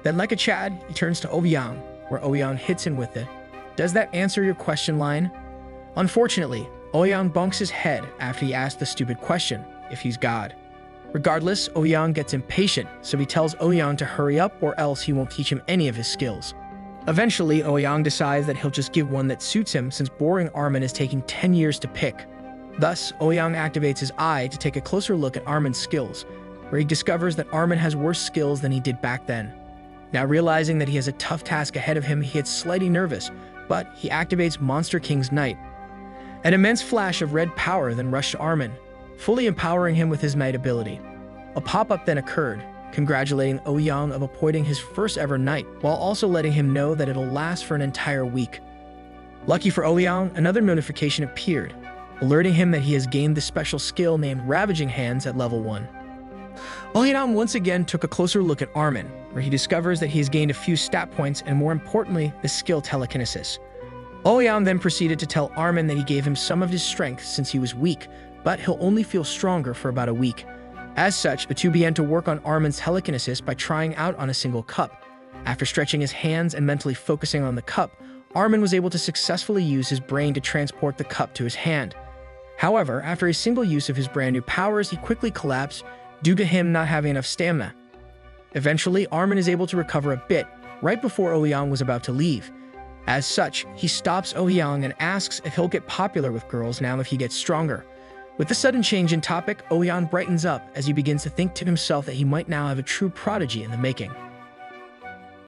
Then like a Chad, he turns to Ouyang, where Ouyang hits him with it. "Does that answer your question?" line? Unfortunately, Ouyang bunks his head after he asked the stupid question, if he's God. Regardless, Ouyang gets impatient, so he tells Ouyang to hurry up or else he won't teach him any of his skills. Eventually, Ouyang decides that he'll just give one that suits him since boring Armin is taking 10 years to pick. Thus, Ouyang activates his eye to take a closer look at Armin's skills, where he discovers that Armin has worse skills than he did back then. Now realizing that he has a tough task ahead of him, he gets slightly nervous, but he activates Monster King's Knight. An immense flash of red power then rushed Armin, fully empowering him with his Knight ability. A pop-up then occurred, congratulating Ouyang of appointing his first ever Knight, while also letting him know that it'll last for an entire week. Lucky for Ouyang, another notification appeared, alerting him that he has gained the special skill named Ravaging Hands at level 1. Ouyang once again took a closer look at Armin, where he discovers that he has gained a few stat points and more importantly, the skill Telekinesis. Ouyang then proceeded to tell Armin that he gave him some of his strength since he was weak, but he'll only feel stronger for about a week. As such, the two began to work on Armin's telekinesis by trying out on a single cup. After stretching his hands and mentally focusing on the cup, Armin was able to successfully use his brain to transport the cup to his hand. However, after a single use of his brand new powers, he quickly collapsed due to him not having enough stamina. Eventually, Armin is able to recover a bit, right before Ouyang was about to leave. As such, he stops Ouyang and asks if he'll get popular with girls now if he gets stronger. With the sudden change in topic, Ouyang brightens up as he begins to think to himself that he might now have a true prodigy in the making.